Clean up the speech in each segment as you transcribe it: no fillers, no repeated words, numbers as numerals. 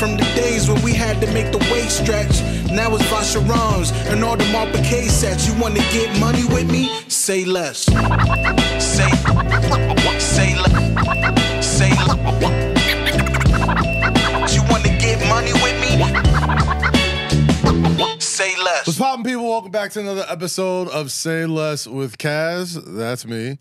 from the days when we had to make the waist stretch. Now it's Vacherons and all the Marpicay sets. You wanna get money with me? Say less. Say less. You wanna get money with me? Say less. What's poppin', people? Welcome back to another episode of Say Less with Kaz. That's me.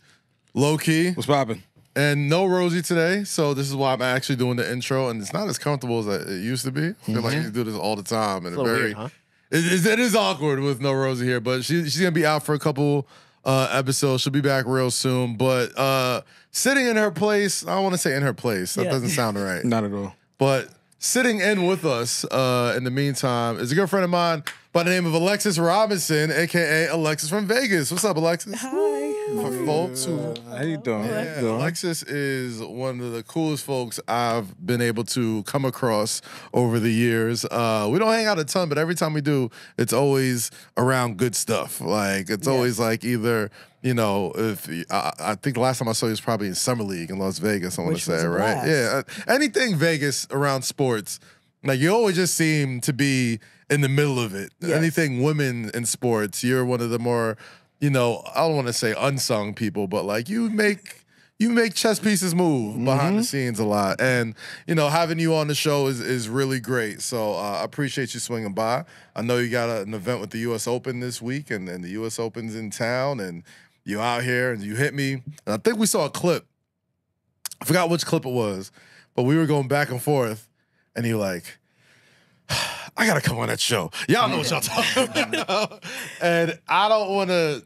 Lowkey. What's poppin'? And no Rosie today, so this is why I'm actually doing the intro, and it's not as comfortable as it used to be. I feel like you do this all the time, and It's a little weird, huh? it is awkward with no Rosie here, but she's gonna be out for a couple episodes. She'll be back real soon, but sitting in her place, I don't want to say in her place. That doesn't sound right. Not at all. But sitting in with us in the meantime is a good friend of mine by the name of Alexis Robinson, a.k.a. Alexis from Vegas. What's up, Alexis? Hi. For folks who... How you doing? Yeah, Alexis is one of the coolest folks I've been able to come across over the years. We don't hang out a ton, but every time we do, it's always around good stuff. Like, it's always like either... You know, if I think the last time I saw you was probably in Summer League in Las Vegas, I want to say, right? Yeah, anything Vegas around sports, like you always just seem to be in the middle of it. Yes. Anything women in sports, you're one of the more, you know, I don't want to say unsung people, but like you make chess pieces move behind the scenes a lot. And, you know, having you on the show is really great. So I appreciate you swinging by. I know you got an event with the U.S. Open this week, and the U.S. Open's in town, and you out here, and you hit me. And I think we saw a clip. I forgot which clip it was, but we were going back and forth, and you're like, I got to come on that show. Y'all know what y'all talking about. And I don't want to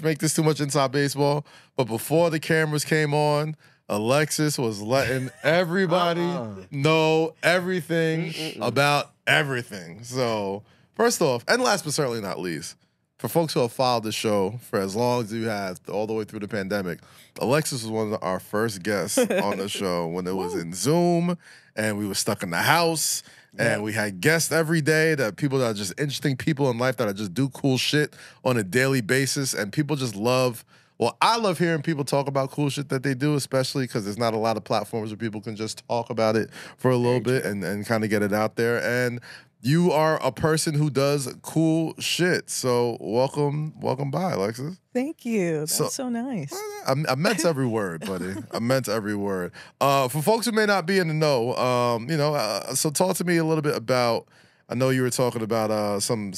make this too much inside baseball, but before the cameras came on, Alexis was letting everybody know everything about everything. So, first off, and last but certainly not least, for folks who have followed the show for as long as you have, all the way through the pandemic, Alexis was one of our first guests on the show when it was in Zoom and we were stuck in the house and we had guests every day, that people that are just interesting people in life that just do cool shit on a daily basis, and people just love. Well, I love hearing people talk about cool shit that they do, especially because there's not a lot of platforms where people can just talk about it for a little bit and kind of get it out there. And you are a person who does cool shit. So welcome by, Alexis. Thank you. That's so nice. I meant every word, buddy. I meant every word. For folks who may not be in the know, you know, so talk to me a little bit about. I know you were talking about some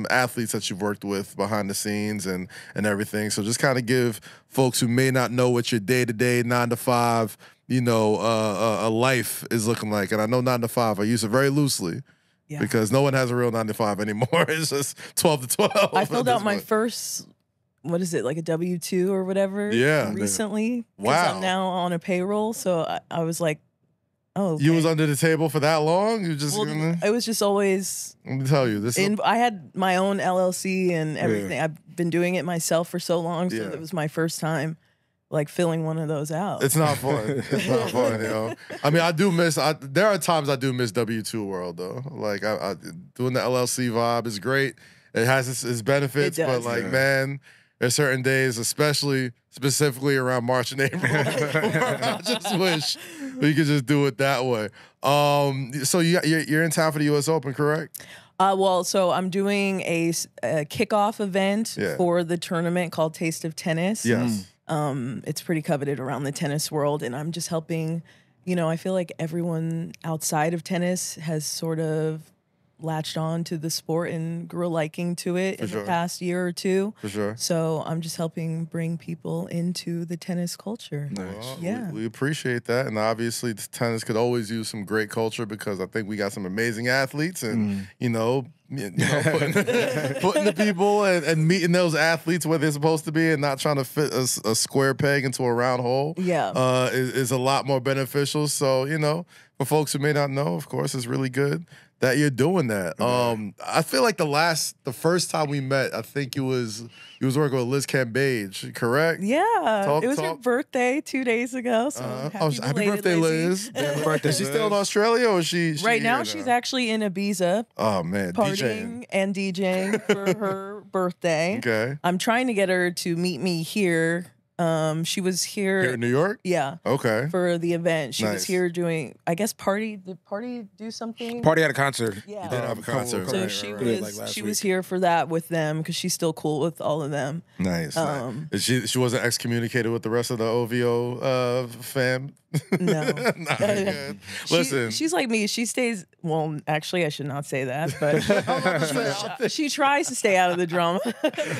athletes that you've worked with behind the scenes and everything. So just kind of give folks who may not know what your day-to-day 9 to 5, you know, a life is looking like. And I know 9 to 5. I use it very loosely because no one has a real 9 to 5 anymore. It's just 12 to 12. I filled out my first, what is it, like a W-2 or whatever? Recently. Wow. I'm now on a payroll, so I was like, oh, okay. You was under the table for that long? You just it was just always. Let me tell you, I had my own LLC and everything. I've been doing it myself for so long, so it was my first time, like filling one of those out. It's not fun. It's not fun, you know. I mean, I do miss. There are times I do miss W2 world though. Like I doing the LLC vibe is great. It has its benefits, but like man. There's certain days, specifically around March and April, I just wish we could just do it that way. So you're in town for the U.S. Open, correct? Well, so I'm doing a kickoff event for the tournament called Taste of Tennis. Yes. It's pretty coveted around the tennis world, and I'm just helping. You know, I feel like everyone outside of tennis has sort of latched on to the sport and grew a liking to it in the past year or two. For sure. So I'm just helping bring people into the tennis culture. Nice. Well, we appreciate that. And obviously tennis could always use some great culture because I think we got some amazing athletes and, you know, putting the people and meeting those athletes where they're supposed to be and not trying to fit a square peg into a round hole is a lot more beneficial. So, you know, for folks who may not know, of course, it's really good that you're doing that. I feel like the first time we met, I think you was working with Liz Cambage, correct? Yeah, it was her birthday 2 days ago. So happy birthday, Liz! Happy birthday. Is she still in Australia, or is she right now? She's actually in Ibiza. Oh man, partying and DJing for her birthday. Okay, I'm trying to get her to meet me here She was here. Here in New York? Yeah. Okay. For the event. She was Nice. here doing, I guess, Party. Did Party do something? Party had a concert. Yeah. Did have a concert. So Right, she right, was like last she week. was here for that with them because she's still cool with all of them. Nice. She wasn't excommunicated with the rest of the OVO fam? No. Nah, good. Listen. She's like me. She stays. Well, actually, I should not say that, but she tries to stay out of the drama.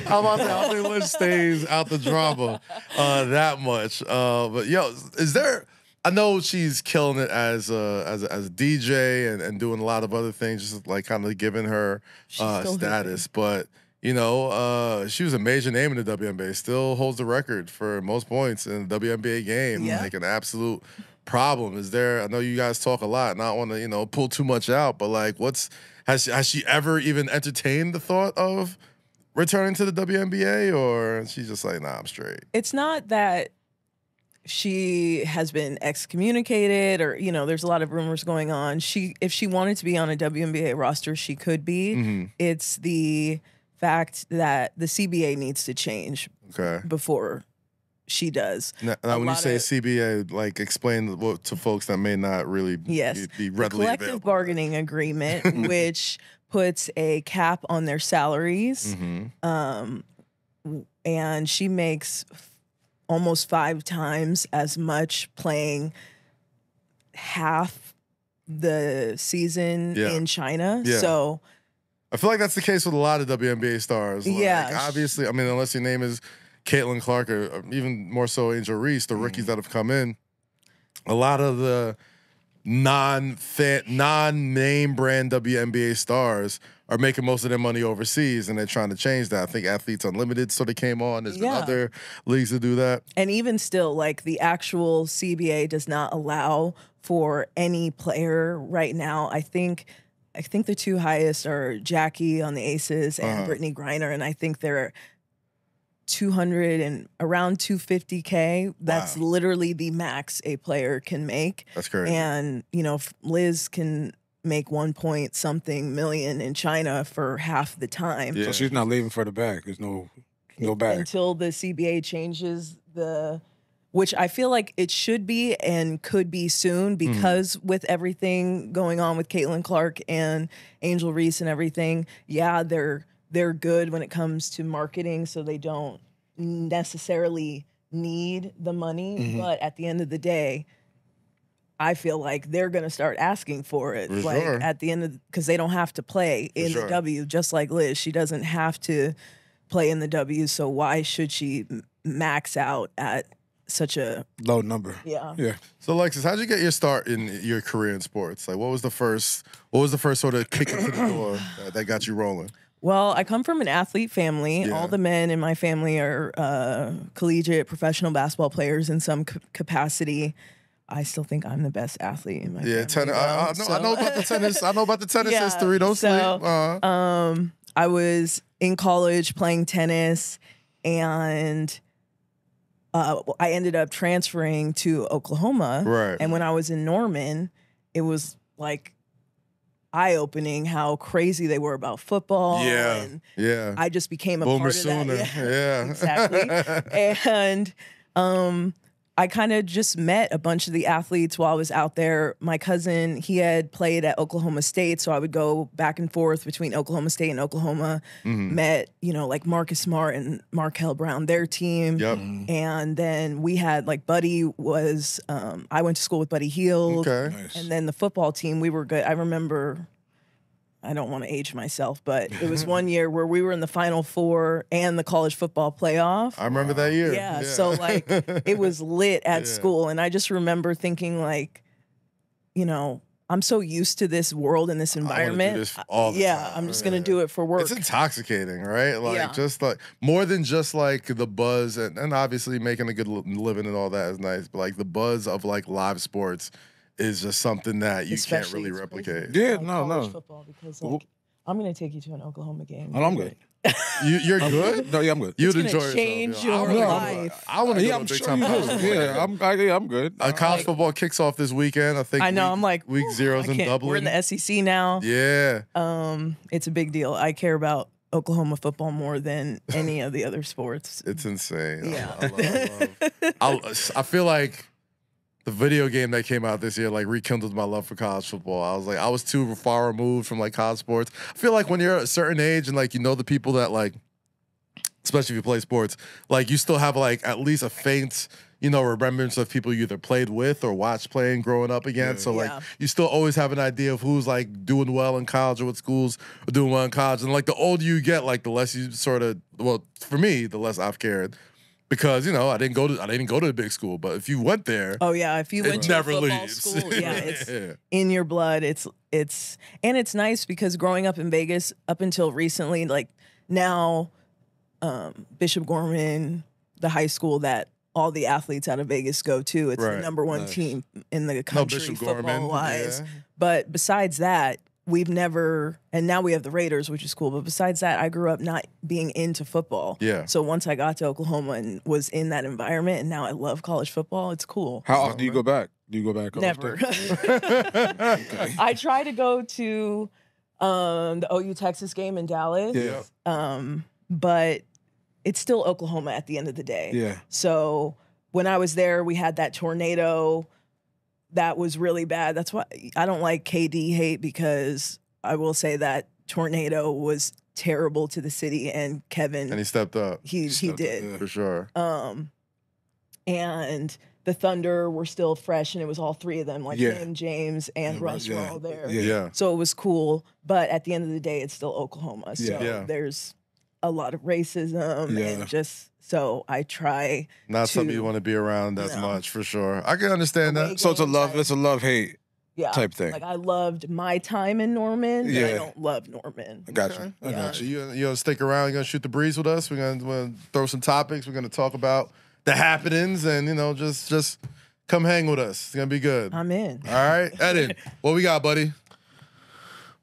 How about that? I think Liz stays out the drama that much. But yo, is there? I know she's killing it as a DJ and doing a lot of other things, just like kind of giving her status. But you know, she was a major name in the WNBA. Still holds the record for most points in the WNBA game. Yeah. Like an absolute problem. Is there? I know you guys talk a lot. Not want to pull too much out, but like, has she ever even entertained the thought of returning to the WNBA, or she's just like, nah, I'm straight? It's not that she has been excommunicated or, there's a lot of rumors going on. If she wanted to be on a WNBA roster, she could be. Mm-hmm. It's the fact that the CBA needs to change before she does. Now when you say CBA, like explain to folks that may not really be readily collective available. Bargaining agreement, which puts a cap on their salaries. Mm-hmm. And she makes almost 5 times as much playing half the season in China. Yeah. So I feel like that's the case with a lot of WNBA stars. Like, obviously, I mean, unless your name is Caitlin Clark or even more so Angel Reese, the rookies that have come in, a lot of the non-name brand WNBA stars are making most of their money overseas, and they're trying to change that. I think Athletes Unlimited sort of came on. There's been other leagues that do that. And even still, like the actual CBA does not allow for any player right now. I think the 2 highest are Jackie on the Aces and Brittany Griner, and I think they're 200 and around 250K. That's literally the max a player can make. That's crazy. And Liz can make 1 point something million in China for half the time. So she's not leaving for the bag. There's no bag until the CBA changes which I feel like it should be and could be soon, because with everything going on with Caitlin Clark and Angel Reese and everything, they're good when it comes to marketing, so they don't necessarily need the money. But at the end of the day, I feel like they're going to start asking for it. At the end of, because they don't have to play in the W, just like Liz. She doesn't have to play in the W, so why should she max out at such a low number? Yeah. So Alexis, how'd you get your start in your career in sports? Like, what was the first sort of kick into the door that got you rolling? Well, I come from an athlete family. Yeah. All the men in my family are collegiate professional basketball players in some capacity. I still think I'm the best athlete in my family. Tennis. I know about the tennis. I know about the tennis history. Don't sleep. I was in college playing tennis, and I ended up transferring to Oklahoma. Right. And when I was in Norman, it was like eye-opening how crazy they were about football. And I just became a Boomer part of that. Sooner. Yeah. Exactly. And I kind of just met a bunch of the athletes while I was out there. My cousin, he had played at Oklahoma State, so I would go back and forth between Oklahoma State and Oklahoma. Met, like Marcus Smart and Markel Brown, their team. Yep. And then we had, like, Buddy was, I went to school with Buddy Hield. Okay. Nice. And then the football team, we were good. I remember, I don't want to age myself, but it was one year where we were in the Final Four and the college football playoff. I remember that year. Yeah, so like it was lit at school, and I just remember thinking like, I'm so used to this world and this environment. I wanna do this all the time. I'm just gonna do it for work. It's intoxicating, right? Like just like more than just like the buzz and obviously making a good living and all that is nice, but like the buzz of like live sports is just something that you can't really replicate. Yeah, like no. college football, because like I'm gonna take you to an Oklahoma game. Oh, I'm good. You're good? No, yeah, I'm good. You'd It's enjoy gonna change yourself. your life. I want to go I'm to big sure time you college do. football. Yeah, I'm good. College football kicks off this weekend. I think. I know. I'm like week zero's in Dublin. We're in the SEC now. Yeah. It's a big deal. I care about Oklahoma football more than any of the other sports. It's insane. Yeah. I feel like the video game that came out this year like rekindled my love for college football. I was too far removed from like college sports. I feel like when you're at a certain age and like you know the people that like, especially if you play sports, like you still have like at least a faint, you know, remembrance of people you either played with or watched playing growing up against. So like you still always have an idea of who's like doing well in college or what schools are doing well in college. And like the older you get, like the less you sort of, well, for me, the less I've cared. Because, you know, I didn't go to the big school, but if you went there, oh yeah, if you went to a never football leaves. school, yeah, it's in your blood. It's and it's nice because growing up in Vegas up until recently, like now, Bishop Gorman, the high school that all the athletes out of Vegas go to, it's the #1 team in the country football wise. But besides that, we've never, and now we have the Raiders, which is cool. But besides that, I grew up not being into football. Yeah. So once I got to Oklahoma and was in that environment, and now I love college football, it's cool. How often do you go back? Do you go back? Never. I try to go to the OU Texas game in Dallas. Yeah. But it's still Oklahoma at the end of the day. Yeah. So when I was there, we had that tornado. That was really bad. That's why I don't like KD hate, because I will say that tornado was terrible to the city, and Kevin, and he stepped up. He did for sure. And the Thunder were still fresh, and it was all three of them, like him, James, and Russ were all there. Yeah. So it was cool. But at the end of the day, it's still Oklahoma. So there's a lot of racism and just. So I try not something you want to be around as much, for sure. I can understand that. So it's a love-hate type thing. Like I loved my time in Norman, but I don't love Norman. I got you. I got you. You gonna stick around? You gonna shoot the breeze with us? We're gonna throw some topics. We're gonna talk about the happenings, and you know, just come hang with us. It's gonna be good. I'm in. All right, Eden, what we got, buddy?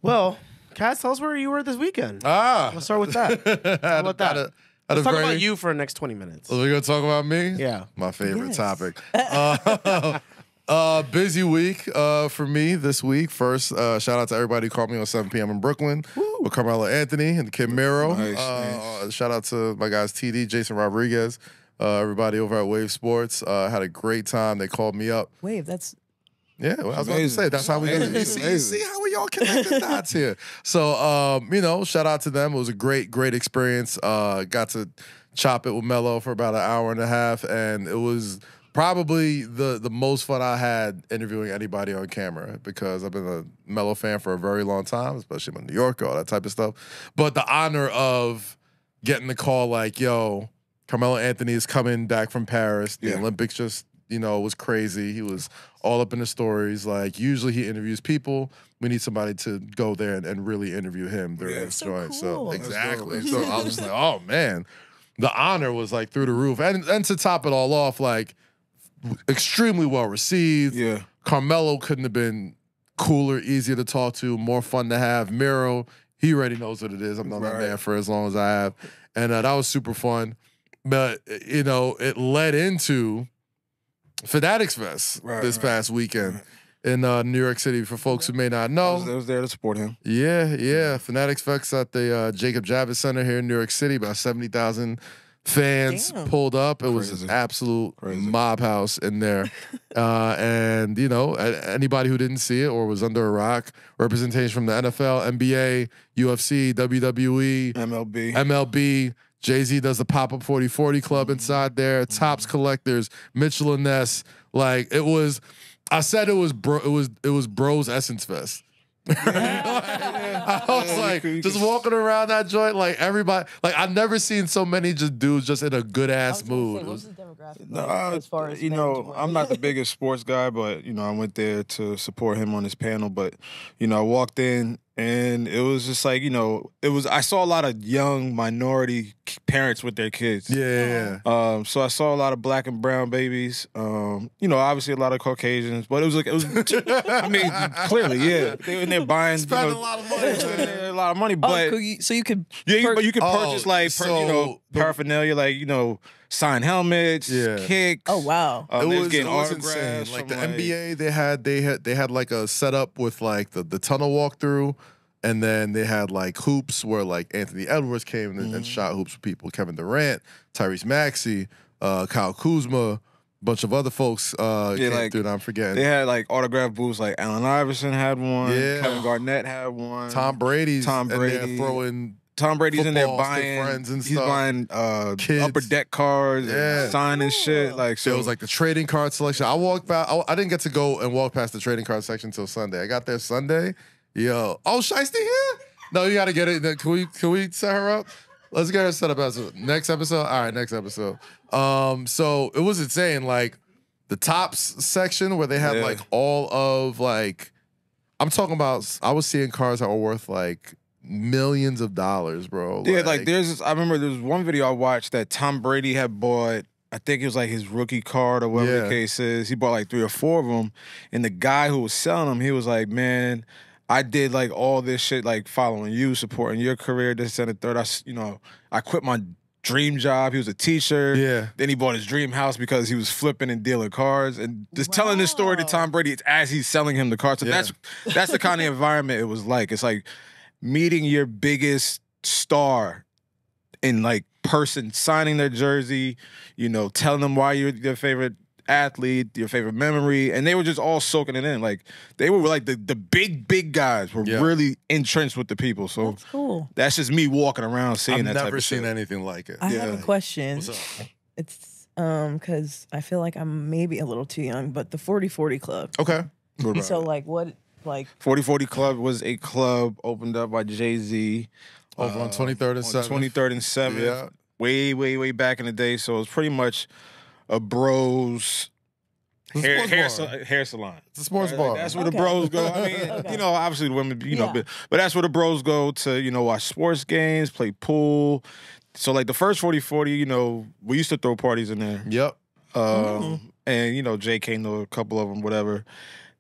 Well, Cass, tell us where you were this weekend. Let's start with that. How about that? Let's talk about you for the next 20 minutes. We're going to talk about me? Yeah. My favorite topic. Busy week for me this week. First, shout out to everybody who called me on 7 p.m. in Brooklyn with Carmelo Anthony and the kid Miro. Nice. Shout out to my guys TD, Jason Rodriguez, everybody over at Wave Sports. Had a great time. They called me up. Wave, that's... Yeah, well, I was about to say, that's how we do it. See how we all connect the dots here. So, you know, shout out to them. It was a great experience. Got to chop it with Melo for about an hour and a half, and it was probably the most fun I had interviewing anybody on camera, because I've been a Melo fan for a very long time, especially in New York, all that type of stuff. But the honor of getting the call like, yo, Carmelo Anthony is coming back from Paris. The Olympics just, you know, was crazy. He was all up in the stories. Like, usually he interviews people. We need somebody to go there and really interview him during this joint. Cool. So exactly. So I was just like, oh man, the honor was like through the roof. And to top it all off, like extremely well received. Yeah. Carmelo couldn't have been cooler, easier to talk to, more fun to have. Miro, he already knows what it is. I've known that man for as long as I have. And that was super fun. But, you know, it led into Fanatics Fest this past weekend in New York City. For folks who may not know, I was there to support him. Yeah. Fanatics Fest at the Jacob Javits Center here in New York City. About 70,000 fans pulled up. It was an absolute mob house in there. And, you know, anybody who didn't see it or was under a rock, representation from the NFL, NBA, UFC, WWE, MLB. Jay-Z does the pop-up 40/40 club inside there. Topps collectors, Mitchell and Ness. Like, it was, I said it was Bros Essence Fest. I was like, just walking around that joint, like everybody, like I've never seen so many just dudes just in a good ass mood. What's the demographic No, like, as far as you know, I'm not the biggest sports guy, but you know, I went there to support him on his panel. But you know, I walked in and it was just like, you know, I saw a lot of young minority parents with their kids. Yeah. So I saw a lot of black and brown babies. You know, obviously a lot of Caucasians, but it was I mean, clearly, yeah, they were in there buying, Spending a lot of money. But so you could but you could purchase like you know, paraphernalia, like, you know, signed helmets, kicks. Oh wow. It was getting insane. autographs Like the from, NBA, they had like a setup with like the tunnel walkthrough. And then they had like hoops where like Anthony Edwards came and shot hoops with people. Kevin Durant, Tyrese Maxey, Kyle Kuzma, bunch of other folks came like, through. And I'm forgetting. They had like autograph booths. Like Allen Iverson had one. Yeah. Kevin Garnett had one. Tom Brady throwing. Tom Brady's in there buying friends and stuff. Buying upper deck cards, and signing shit. Like so, it was like the trading card selection. I walked by. I didn't get to go and walk past the trading card section until Sunday. I got there Sunday. Yo, Shiesty here? No, you gotta get it. Can we set her up? Let's get her set up as next episode. All right, next episode. So it was insane. Like the tops section where they had like all of like, I'm talking about. I was seeing cars that were worth like millions of dollars, bro. Yeah, like there's this, I remember there was one video I watched that Tom Brady had bought. I think it was like his rookie card or whatever the case is. He bought like 3 or 4 of them, and the guy who was selling them, he was like, "Man, I did like all this shit, like following you, supporting your career, this and the third. I quit my dream job. He was a teacher. Yeah. Then he bought his dream house because he was flipping and dealing cards, and just telling this story to Tom Brady as he's selling him the cards. So that's the kind of environment it was like. It's like meeting your biggest star in like person, signing their jersey, telling them why you're their favorite athlete, your favorite memory, and they were just all soaking it in. Like they were like the big guys were really entrenched with the people. So that's cool. That's just me walking around seeing that type of shit. I've never seen anything like it. I have a question. What's up? It's because I feel like I'm maybe a little too young, but the 40/40 Club. Okay. So like what? Like 40/40 Club was a club opened up by Jay-Z over on 23rd and 7th. 23rd and 7th. Yeah. Way back in the day. So it was pretty much a bros hair salon. It's a sports bar. That's where the bros go. I mean, obviously the women, but that's where the bros go to, watch sports games, play pool. So like the first 40/40, we used to throw parties in there. Yep. And Jay came to a couple of them, whatever.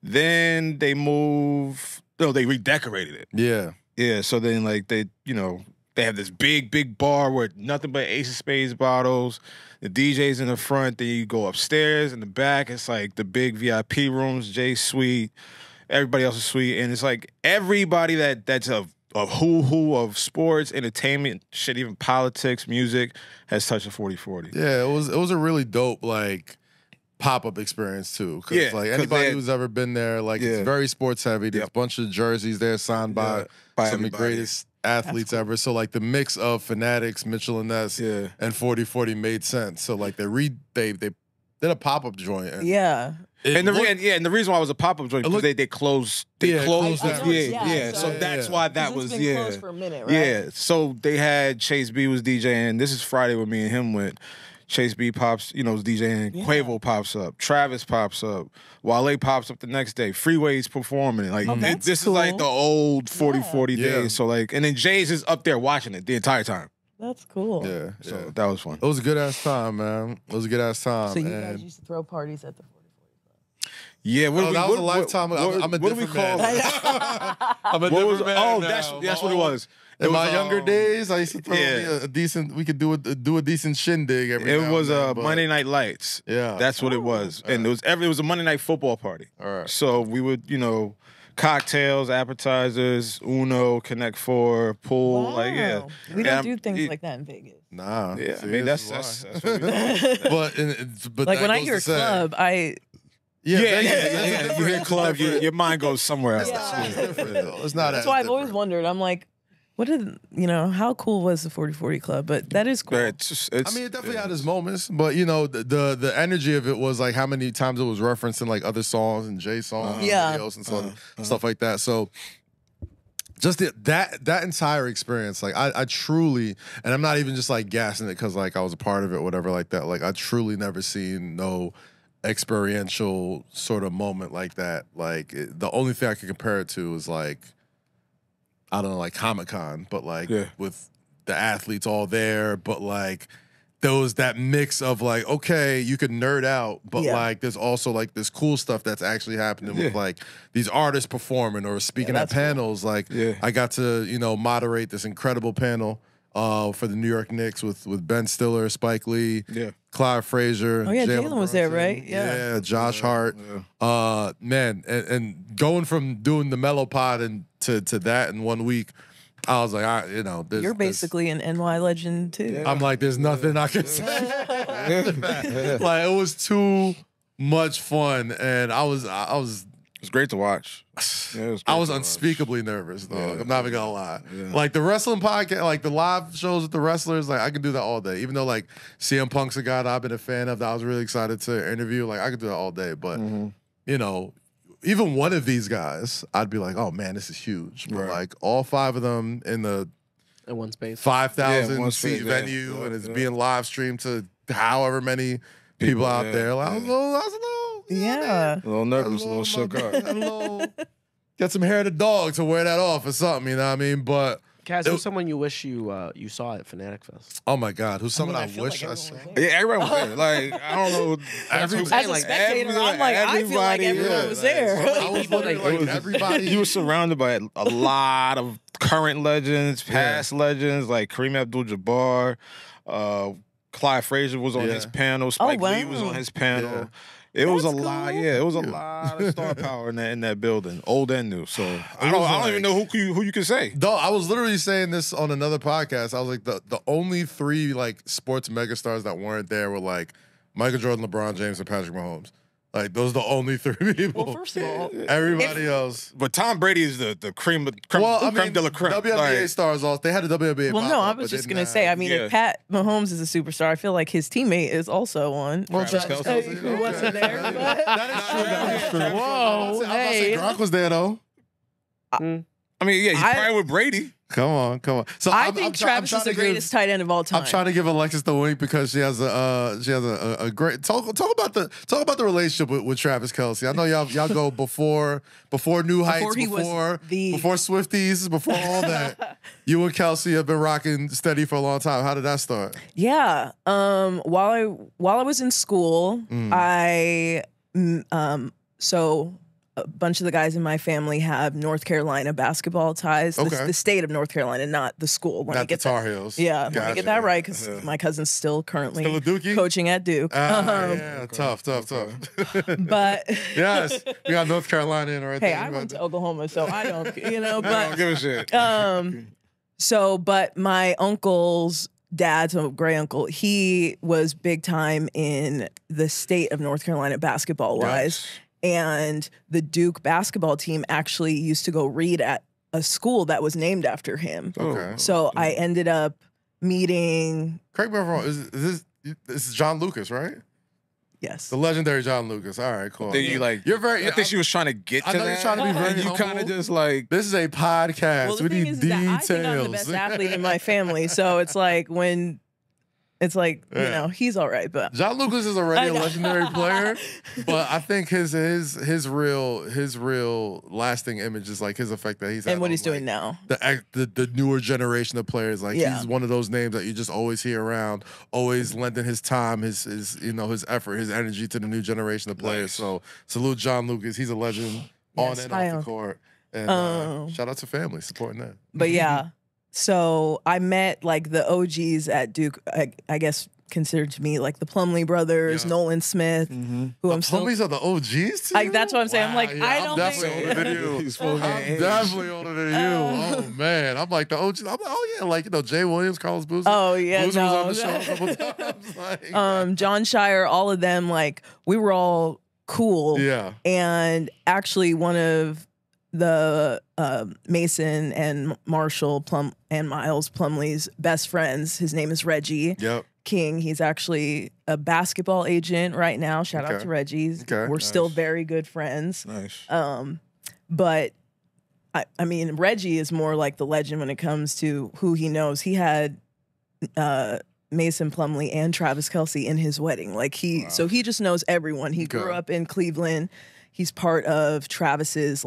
Then they they redecorated it. Yeah. Yeah, so then like they have this big bar where nothing but Ace of Spades bottles. The DJ's in the front. Then you go upstairs in the back. It's like the big VIP rooms, Jay's suite. Everybody else's suite. And it's like everybody that's a who of sports, entertainment, shit, even politics, music, has touched a 40/40. Yeah, it was a really dope like pop-up experience too. Cause like anybody who's ever been there, like it's very sports heavy. There's a bunch of jerseys there signed by some of the greatest athletes ever. So like the mix of Fanatics, Mitchell and Ness, and 40/40 made sense. So like they did a pop-up joint. And the reason why it was a pop-up joint because they closed. They closed that. So that's why that was been closed for a minute, right? Yeah. So they had Chase B was DJing. This is Friday when me and him went. Chase B pops, was DJing. Yeah. Quavo pops up. Travis pops up. Wale pops up the next day. Freeway's performing. Like this cool. is like the old 40/40 days. So like, and then Jay's is up there watching it the entire time. That's cool. Yeah. So that was fun. It was a good ass time, man. It was a good ass time. So you guys used to throw parties at the 40/40 Club? Yeah, that was a lifetime. I'm a different man. I'm a different man. Oh, that's what it was. In my younger days, I used to throw a decent. We could do a decent shindig every. It was Monday Night Lights. Yeah, that's what it was, and it was a Monday Night football party. All right. So we would, cocktails, appetizers, Uno, Connect Four, pool. Wow. Like we don't do things like that in Vegas. Nah. Yeah, see, I mean that's what we do. but like when I hear club, you hear club, your mind goes somewhere else. It's not. That's why I've always wondered. I'm like, how cool was the 40/40 Club? But that is cool. It definitely had its moments, but the energy of it was like how many times it was referenced in like other songs and Jay songs, and videos and stuff like that. So just that entire experience, like I truly, and I'm not even just like gassing it because like I was a part of it, whatever like that. Like I truly never seen no experiential sort of moment like that. Like the only thing I could compare it to is like, I don't know, like Comic-Con, but like with the athletes all there, but like there was that mix of like, okay, you could nerd out, but like there's also like this cool stuff that's actually happening with like these artists performing or speaking at panels. Cool. Like I got to, moderate this incredible panel for the New York Knicks with Ben Stiller, Spike Lee, Clyde Frazier. Oh yeah, Jalen was there, right? Yeah, Josh Hart. Man, and going from doing the Mellow Pod and to that in 1 week, I was like, you're basically an NY legend too. Yeah. I'm like, there's nothing I can say. Like, it was too much fun, and I was. It was great to watch. Yeah, I was unspeakably nervous, though. Yeah. I'm not even gonna lie. Yeah. Like the wrestling podcast, like the live shows with the wrestlers, like I could do that all day. Even though like CM Punk's a guy that I've been a fan of, that I was really excited to interview. Like I could do that all day, but even one of these guys, I'd be like, oh man, this is huge. But like all 5 of them in one space, 5,000 seat venue, and it's being live streamed to however many people out there. Like, I was a little nervous, a little shook up. Get some hair of the dog to wear that off or something, you know what I mean? But Kaz, who's someone you wish you saw at Fanatic Fest? Oh my God, who's someone I wish I saw? Yeah, everyone was there. Like, I don't know. As a spectator, I'm like, I feel like everyone was there. I was like everybody. You were surrounded by a lot of current legends, past legends, like Kareem Abdul-Jabbar, Clyde Frazier was on his panel, Spike Lee was on his panel. Yeah. It was a lot, it was a lot of star power in that building, old and new. So I don't even know who you can say. No, I was literally saying this on another podcast. I was like, the only 3 like sports megastars that weren't there were like Michael Jordan, LeBron James, and Patrick Mahomes. Like those are the only 3 people. Well, first of all, everybody else. But Tom Brady is the cream de la creme. WNBA stars also. They had a WNBA. Well, no, I was just gonna say. I mean, if Pat Mahomes is a superstar, I feel like his teammate is also one. Well, who wasn't there? But that is true. Whoa, hey, Gronk was there though. I mean, yeah, he's probably with Brady. Come on. So I think Travis is the greatest tight end of all time. I'm trying to give Alexis the wink because she has a great talk about the relationship with Travis Kelce. I know y'all go before New Heights, before Swifties, before all that. You and Kelce have been rocking steady for a long time. How did that start? Yeah, while I was in school, so a bunch of the guys in my family have North Carolina basketball ties. Okay. The state of North Carolina, not the school. Not the Tar Heels. Yeah, let me get that right because my cousin's still currently a coaching at Duke. Yeah, tough. But yes, we got North Carolina in right there. Hey, I went to Oklahoma, so I don't, but I don't give a shit. But my uncle's dad, so great uncle, he was big time in the state of North Carolina basketball wise. Yes. And the Duke basketball team actually used to go read at a school that was named after him. Okay. So I ended up meeting. Correct me if I'm wrong. This is John Lucas, right? Yes. The legendary John Lucas. All right, cool. You're very. I think she was trying to get to that. You're trying to be very. You kind of just like. This is a podcast. Well, the we thing need is details. that I think I'm the best athlete in my family, so it's like when. It's like, he's all right, but John Lucas is already a legendary player, but I think his real lasting image is like his effect that he's had and what on, he's doing like, now. The newer generation of players, like he's one of those names that you just always hear around, always lending his time, his effort, his energy to the new generation of players. Nice. So salute John Lucas. He's a legend on and off the court. And shout out to family supporting that. But yeah. So I met like the OGs at Duke, I guess considered to me like the Plumlee brothers, Nolan Smith, who I'm still. Plumlees are the OGs too? Like that's what I'm saying. I'm like, I don't think. I'm definitely older than you. Oh man, I'm like the OGs. I'm like, oh yeah, like Jay Williams, Carlos Boozer. Oh yeah, Boozer was on the show a couple times. Like, John Shire, all of them, like we were all cool. Yeah, and actually one of the Mason and Marshall and Miles Plumlee's best friends. His name is Reggie King. He's actually a basketball agent right now. Shout out to Reggie. We're still very good friends. Nice. But I mean, Reggie is more like the legend when it comes to who he knows. He had Mason Plumlee and Travis Kelce in his wedding. Like so he just knows everyone. He grew up in Cleveland. He's part of Travis's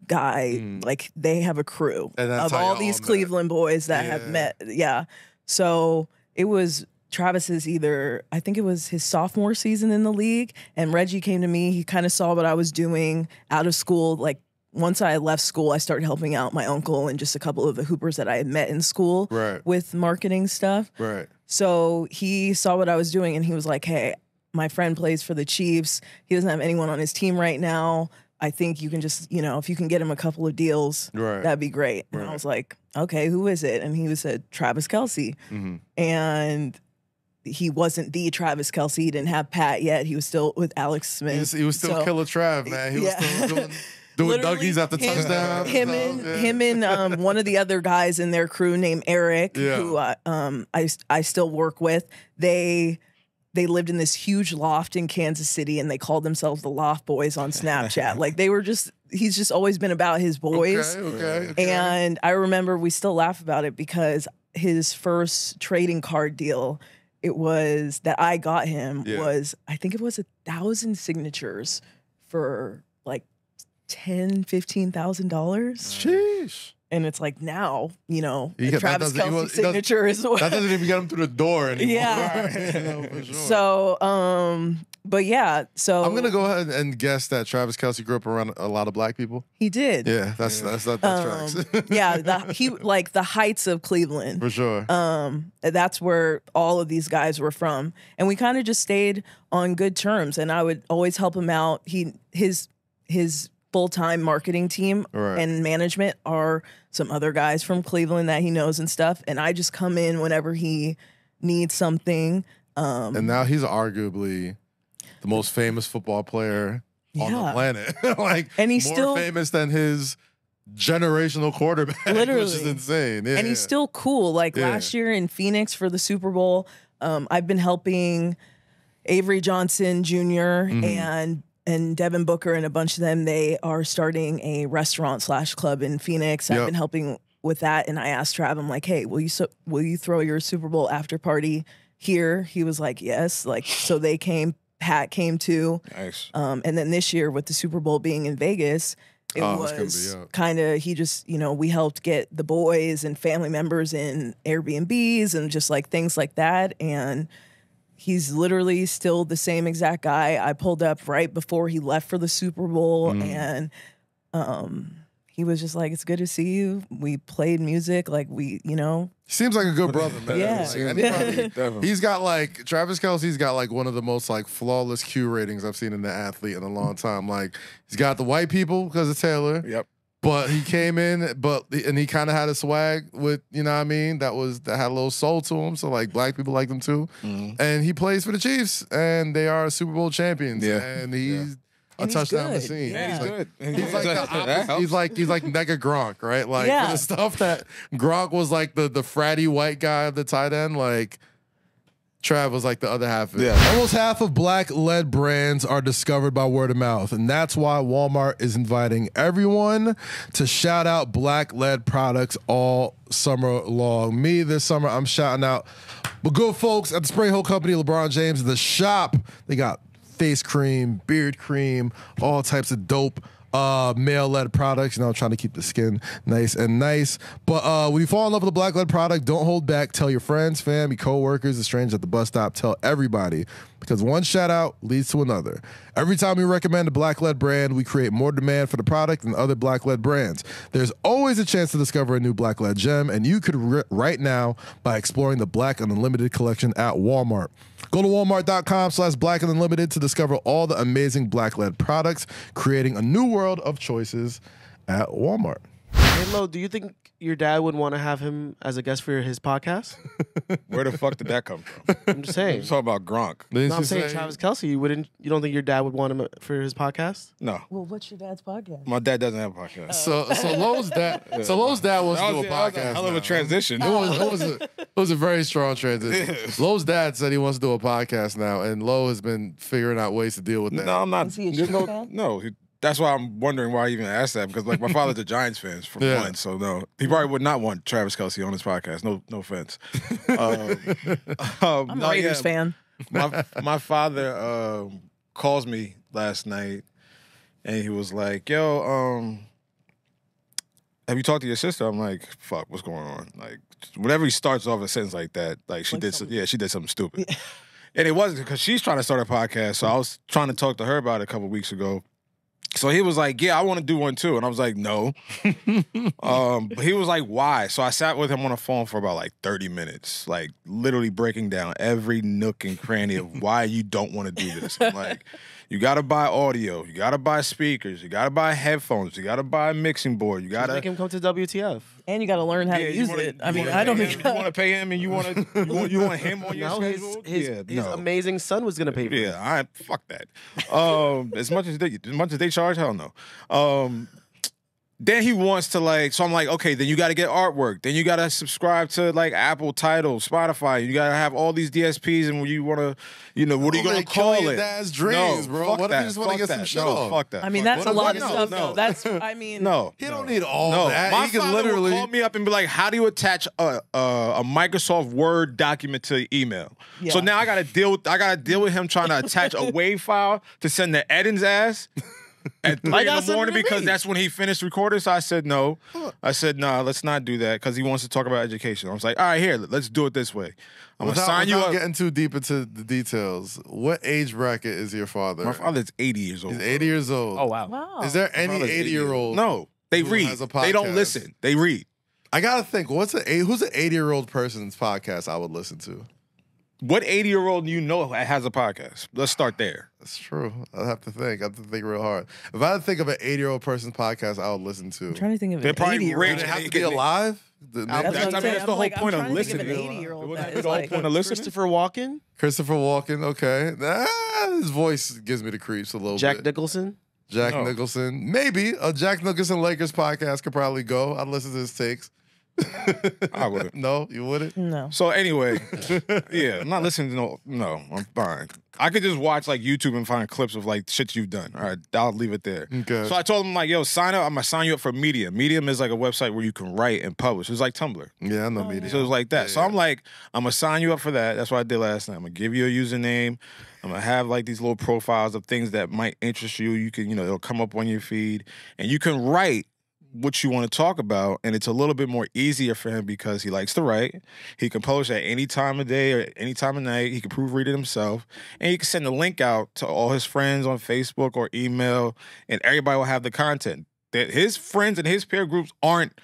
guy, like they have a crew of all these Cleveland boys that have met. Yeah. So it was Travis's I think it was his sophomore season in the league, and Reggie came to me. He kind of saw what I was doing out of school. Like once I left school, I started helping out my uncle and just a couple of the hoopers that I had met in school with marketing stuff. Right. So he saw what I was doing and he was like, hey, my friend plays for the Chiefs. He doesn't have anyone on his team right now. I think you can just, if you can get him a couple of deals, that'd be great. And I was like, okay, who is it? And he said, Travis Kelce. And he wasn't the Travis Kelce. He didn't have Pat yet. He was still with Alex Smith. He was still Killer Trav, man. He was still doing Dougies at the touchdown. Him and one of the other guys in their crew named Eric, who I still work with, they lived in this huge loft in Kansas City, and they called themselves the Loft Boys on Snapchat. Like he's just always been about his boys. Okay. And I remember we still laugh about it because his first trading card deal, it was that I got him was, I think it was 1,000 signatures for like $10,000-$15,000. Sheesh. And it's like now, Travis Kelce signature is what. That doesn't even get him through the door anymore. Yeah. For sure. So, but yeah, so I'm gonna go ahead and guess that Travis Kelce grew up around a lot of black people. He did. Yeah, that tracks. Yeah, he like the heights of Cleveland. For sure. That's where all of these guys were from, and we kind of just stayed on good terms. And I would always help him out. His full-time marketing team and management are some other guys from Cleveland that he knows and stuff. And I just come in whenever he needs something. And now he's arguably the most famous football player on the planet. And he's more still famous than his generational quarterback, literally, which is insane. Yeah, and he's still cool. Like last year in Phoenix for the Super Bowl, I've been helping Avery Johnson Jr. and Devin Booker and a bunch of them. They are starting a restaurant/club in Phoenix. I've been helping with that, and I asked Trav, I'm like, hey, will you throw your Super Bowl after party here? He was like, yes. Like, so they came. Pat came too. Nice. And then this year with the Super Bowl being in Vegas, it was kind of, he just, we helped get the boys and family members in Airbnbs and just like things like that. And he's literally still the same exact guy. I pulled up right before he left for the Super Bowl, and he was just like, it's good to see you. We played music, like He seems like a good brother, man. Yeah. He's got like, Travis Kelce's got like one of the most like flawless Q ratings I've seen in an athlete in a long time. Like, he's got the white people because of Taylor. Yep. But he came in, and he kind of had a swag with, you know what I mean? That had a little soul to him. So like black people liked him too. And he plays for the Chiefs, and they are Super Bowl champions. Yeah. And he's a touchdown machine. Yeah, he's good. He's like the opposite. He's like Nega Gronk, right? Like for the stuff that Gronk was like the fratty white guy of the tight end, like Trav was like the other half of it. Yeah. Almost half of black-led brands are discovered by word of mouth, and that's why Walmart is inviting everyone to shout out black-led products all summer long. Me, this summer, I'm shouting out the good folks at the Spray Hole Company, LeBron James, the shop. They got face cream, beard cream, all types of dope male-led products. I'm trying to keep the skin nice and nice. But when you fall in love with a black-led product, don't hold back. Tell your friends, fam, your coworkers, the strangers at the bus stop. Tell everybody, because one shout-out leads to another. Every time we recommend a black-led brand, we create more demand for the product than other black-led brands. There's always a chance to discover a new black-led gem, and you could right now by exploring the Black Unlimited collection at Walmart. Go to walmart.com/Black Unlimited to discover all the amazing black-led products, creating a new world of choices at Walmart. Hey, Lo, do you think your dad would want to have him as a guest for his podcast? Where the fuck did that come from? I'm just saying. I'm talking about Gronk. No, I'm saying Travis Kelce. You don't think your dad would want him for his podcast? No. Well, what's your dad's podcast? My dad doesn't have a podcast. So Lowe's dad wants to do a podcast. Hell of a transition. It was a very strong transition. Lowe's dad said he wants to do a podcast now, and Lowe has been figuring out ways to deal with that. No, I'm not. Is he a Chiefs fan? No. That's why I'm wondering why I even asked that, because like my father's a Giants fan for one, so no, he probably would not want Travis Kelce on his podcast. No offense. I'm a Raiders fan. My father calls me last night, and he was like, "Yo, have you talked to your sister?" I'm like, "Fuck, what's going on?" Like, whenever he starts off a sentence like that, like she did something stupid, and it wasn't because she's trying to start a podcast. So I was trying to talk to her about it a couple weeks ago. So he was like, yeah, I want to do one too. And I was like, no. But he was like, why? So I sat with him on the phone for about like 30 minutes, like literally breaking down every nook and cranny of why you don't want to do this. I'm like, You got to buy audio. You got to buy speakers. You got to buy headphones. You got to buy a mixing board. You got to make him come to WTF. And you got to learn how to use it. I mean, I don't think you want to pay him, and you want him on your schedule. His amazing son was gonna pay for it. Yeah, fuck that. As much as they charge, hell no. Then he wants to so I'm like, okay, then you got to get artwork. Then you got to subscribe to like Apple, Tidal, Spotify. You got to have all these DSPs, and you want to, what are you going to call it? Dad's dreams, no, bro. What that, if you just want to get some shit off? Fuck that. I mean, that's a lot of stuff, though. That's, I mean, he don't need all that. My he can father literally would call me up and be like, "How do you attach a Microsoft Word document to email?" Yeah. So now I got to deal with him trying to attach a WAV file to send to Eden's ass. At 3 in the morning because that's when he finished recording. So I said no. I said, nah, let's not do that because he wants to talk about education. I was like, all right, here, let's do it this way. I'm going to sign you up. Without getting too deep into the details, what age bracket is your father? My father's 80 years old. He's 80 years old. Oh, wow. Is there any 80-year-old? No, they read. They don't listen. They read. I got to think, who's an 80-year-old person's podcast I would listen to? What 80-year-old has a podcast? Let's start there. That's true. I have to think real hard. If I had to think of an 80-year-old person's podcast, I would listen to. I'm trying to think of an 80-year-old. They have to be alive? That's the whole point of listening. The whole point of listening. Christopher Walken? Christopher Walken, okay. His voice gives me the creeps a little bit. Jack Nicholson? Jack Nicholson. Maybe. A Jack Nicholson Lakers podcast could probably go. I'd listen to his takes. I wouldn't. No, you wouldn't? No. So anyway, I'm not listening to no, I'm fine. I could just watch like YouTube and find clips of like shit you've done. All right, I'll leave it there. Okay. So I told him like, yo, sign up. I'm gonna sign you up for Medium. Medium is like a website where you can write and publish. It's like Tumblr. Yeah, I know Medium. So it was like that. Yeah, so I'm like, I'm gonna sign you up for that. That's what I did last night. I'm gonna give you a username. I'm gonna have like these little profiles of things that might interest you. You can, it'll come up on your feed, and you can write what you want to talk about, and it's a little bit more easier for him because he likes to write. He can publish at any time of day or any time of night. He can proofread it himself, and he can send the link out to all his friends on Facebook or email, and everybody will have the content. That his friends and his peer groups aren't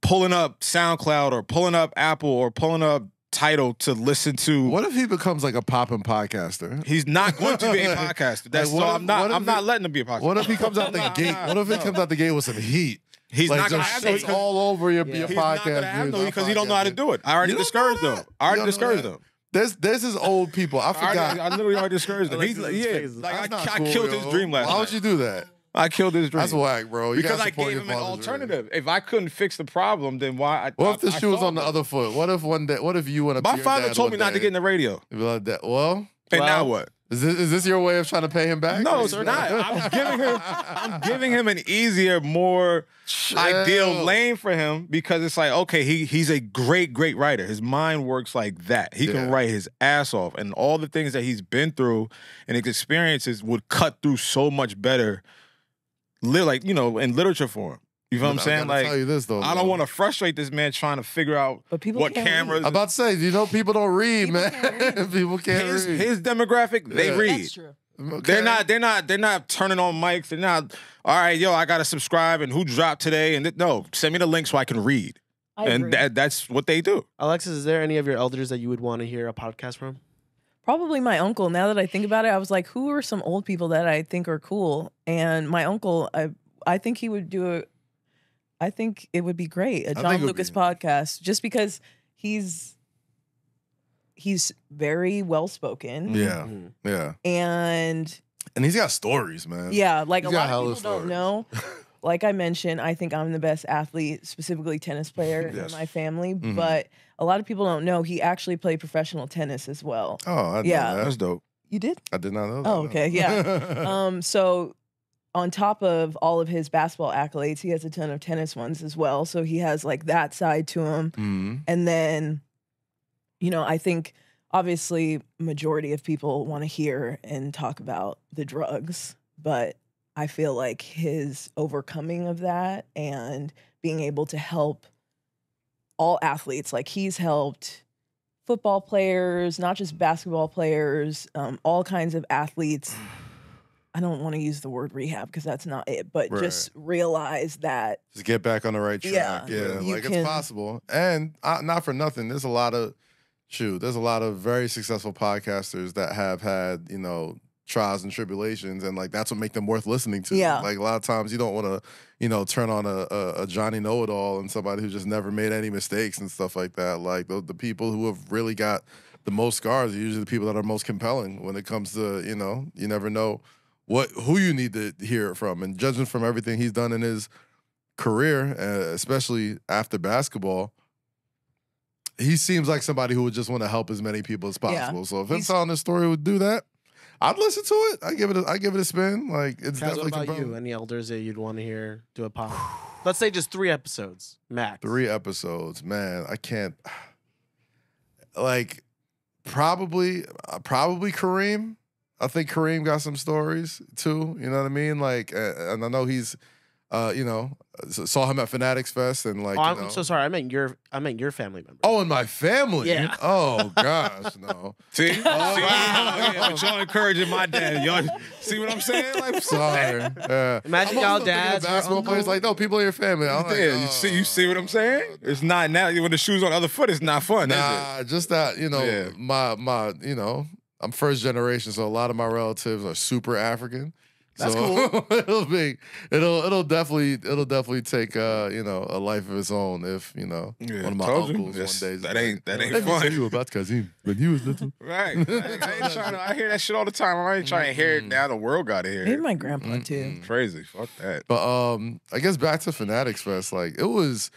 pulling up SoundCloud or pulling up Apple or pulling up Tidal to listen to. What if he becomes like a poppin' podcaster? He's not going to be a podcaster. That's like, I'm not letting him be a podcaster. What if he comes out the gate? What if he comes out the gate with some heat? He's like not going to have it all over your podcast. He's not going to have no because he don't know how to do it. I already discouraged him. There's his old people. I forgot. I literally already discouraged him. I killed his dream last night. Why would you do that? I killed his dream. That's whack, bro. Because I gave him an alternative. If I couldn't fix the problem, then why? What if the shoe was on the other foot? What if one day? What if you went up? My father told me not to get in the radio. Like that. Well, and now what? Is this your way of trying to pay him back? No, it's not. I'm giving him an easier, more ideal lane for him because it's like, okay, he's a great writer. His mind works like that. He can write his ass off, and all the things that he's been through and his experiences would cut through so much better, in literature form. You know what I'm saying? Like, tell you this, though, I don't want to frustrate this man trying to figure out what cameras. I'm about to say, people don't read, man. People can't read. His demographic, they read. That's true. Okay. They're not turning on mics. They're not, all right, yo, I gotta subscribe and who dropped today. And no, send me the link so I can read. And that's what they do. Alexis, is there any of your elders that you would want to hear a podcast from? Probably my uncle. Now that I think about it, I was like, who are some old people that I think are cool? And my uncle, I think he would do I think it would be great, a John Lucas podcast, just because he's very well spoken. Yeah, yeah, and he's got stories, man. Yeah, like a lot of people don't know. Like I mentioned, I think I'm the best athlete, specifically tennis player in my family. But a lot of people don't know he actually played professional tennis as well. Oh, I know that. That's dope. You did? I did not know that. Oh, okay, yeah. So on top of all of his basketball accolades, he has a ton of tennis ones as well. So he has like that side to him. And then, I think obviously majority of people want to hear and talk about the drugs, but I feel like his overcoming of that and being able to help all athletes, like he's helped football players, not just basketball players, all kinds of athletes. I don't want to use the word rehab because that's not it, but just realize that. Just get back on the right track. Yeah, it's possible. And not for nothing, there's a lot of very successful podcasters that have had, trials and tribulations, and like that's what make them worth listening to. Yeah. Like a lot of times you don't want to, you know, turn on a Johnny Know-It-All and somebody who just never made any mistakes and stuff like that. Like the people who have really got the most scars are usually the people that are most compelling when it comes to, you know, you never know who you need to hear it from. And judging from everything he's done in his career, especially after basketball, he seems like somebody who would just want to help as many people as possible. So if him telling this story would do that, I'd listen to it. I give it a spin. Like it's definitely what about you? Any elders that you'd want to hear do a pop? Let's say just 3 episodes max. 3 episodes, man. I can't. Like probably Kareem. I think Kareem got some stories too. You know what I mean? Like, and I know he's. You know, saw him at Fanatics Fest and like. I'm so sorry. I meant your family member. Oh, and my family. Yeah. Oh gosh, no. See, but y'all encouraging my dad. Y'all see what I'm saying? Like, sorry. Imagine y'all dads, basketball players. Like, no, people in your family. I'm like, yeah, you see what I'm saying? It's not now. When the shoes on the other foot, it's not fun. Nah, just that. You know, my you know, I'm first generation, so a lot of my relatives are super African. That's cool. it'll definitely take you know, a life of its own if, you know, one of my uncles one day. That ain't Let fun. me tell you about Kazim when he was little. Right. I ain't trying to. I hear that shit all the time. I ain't trying to hear it now. The world got to hear it. Maybe my grandpa too. Crazy. Fuck that. But I guess back to Fanatics Fest, like it was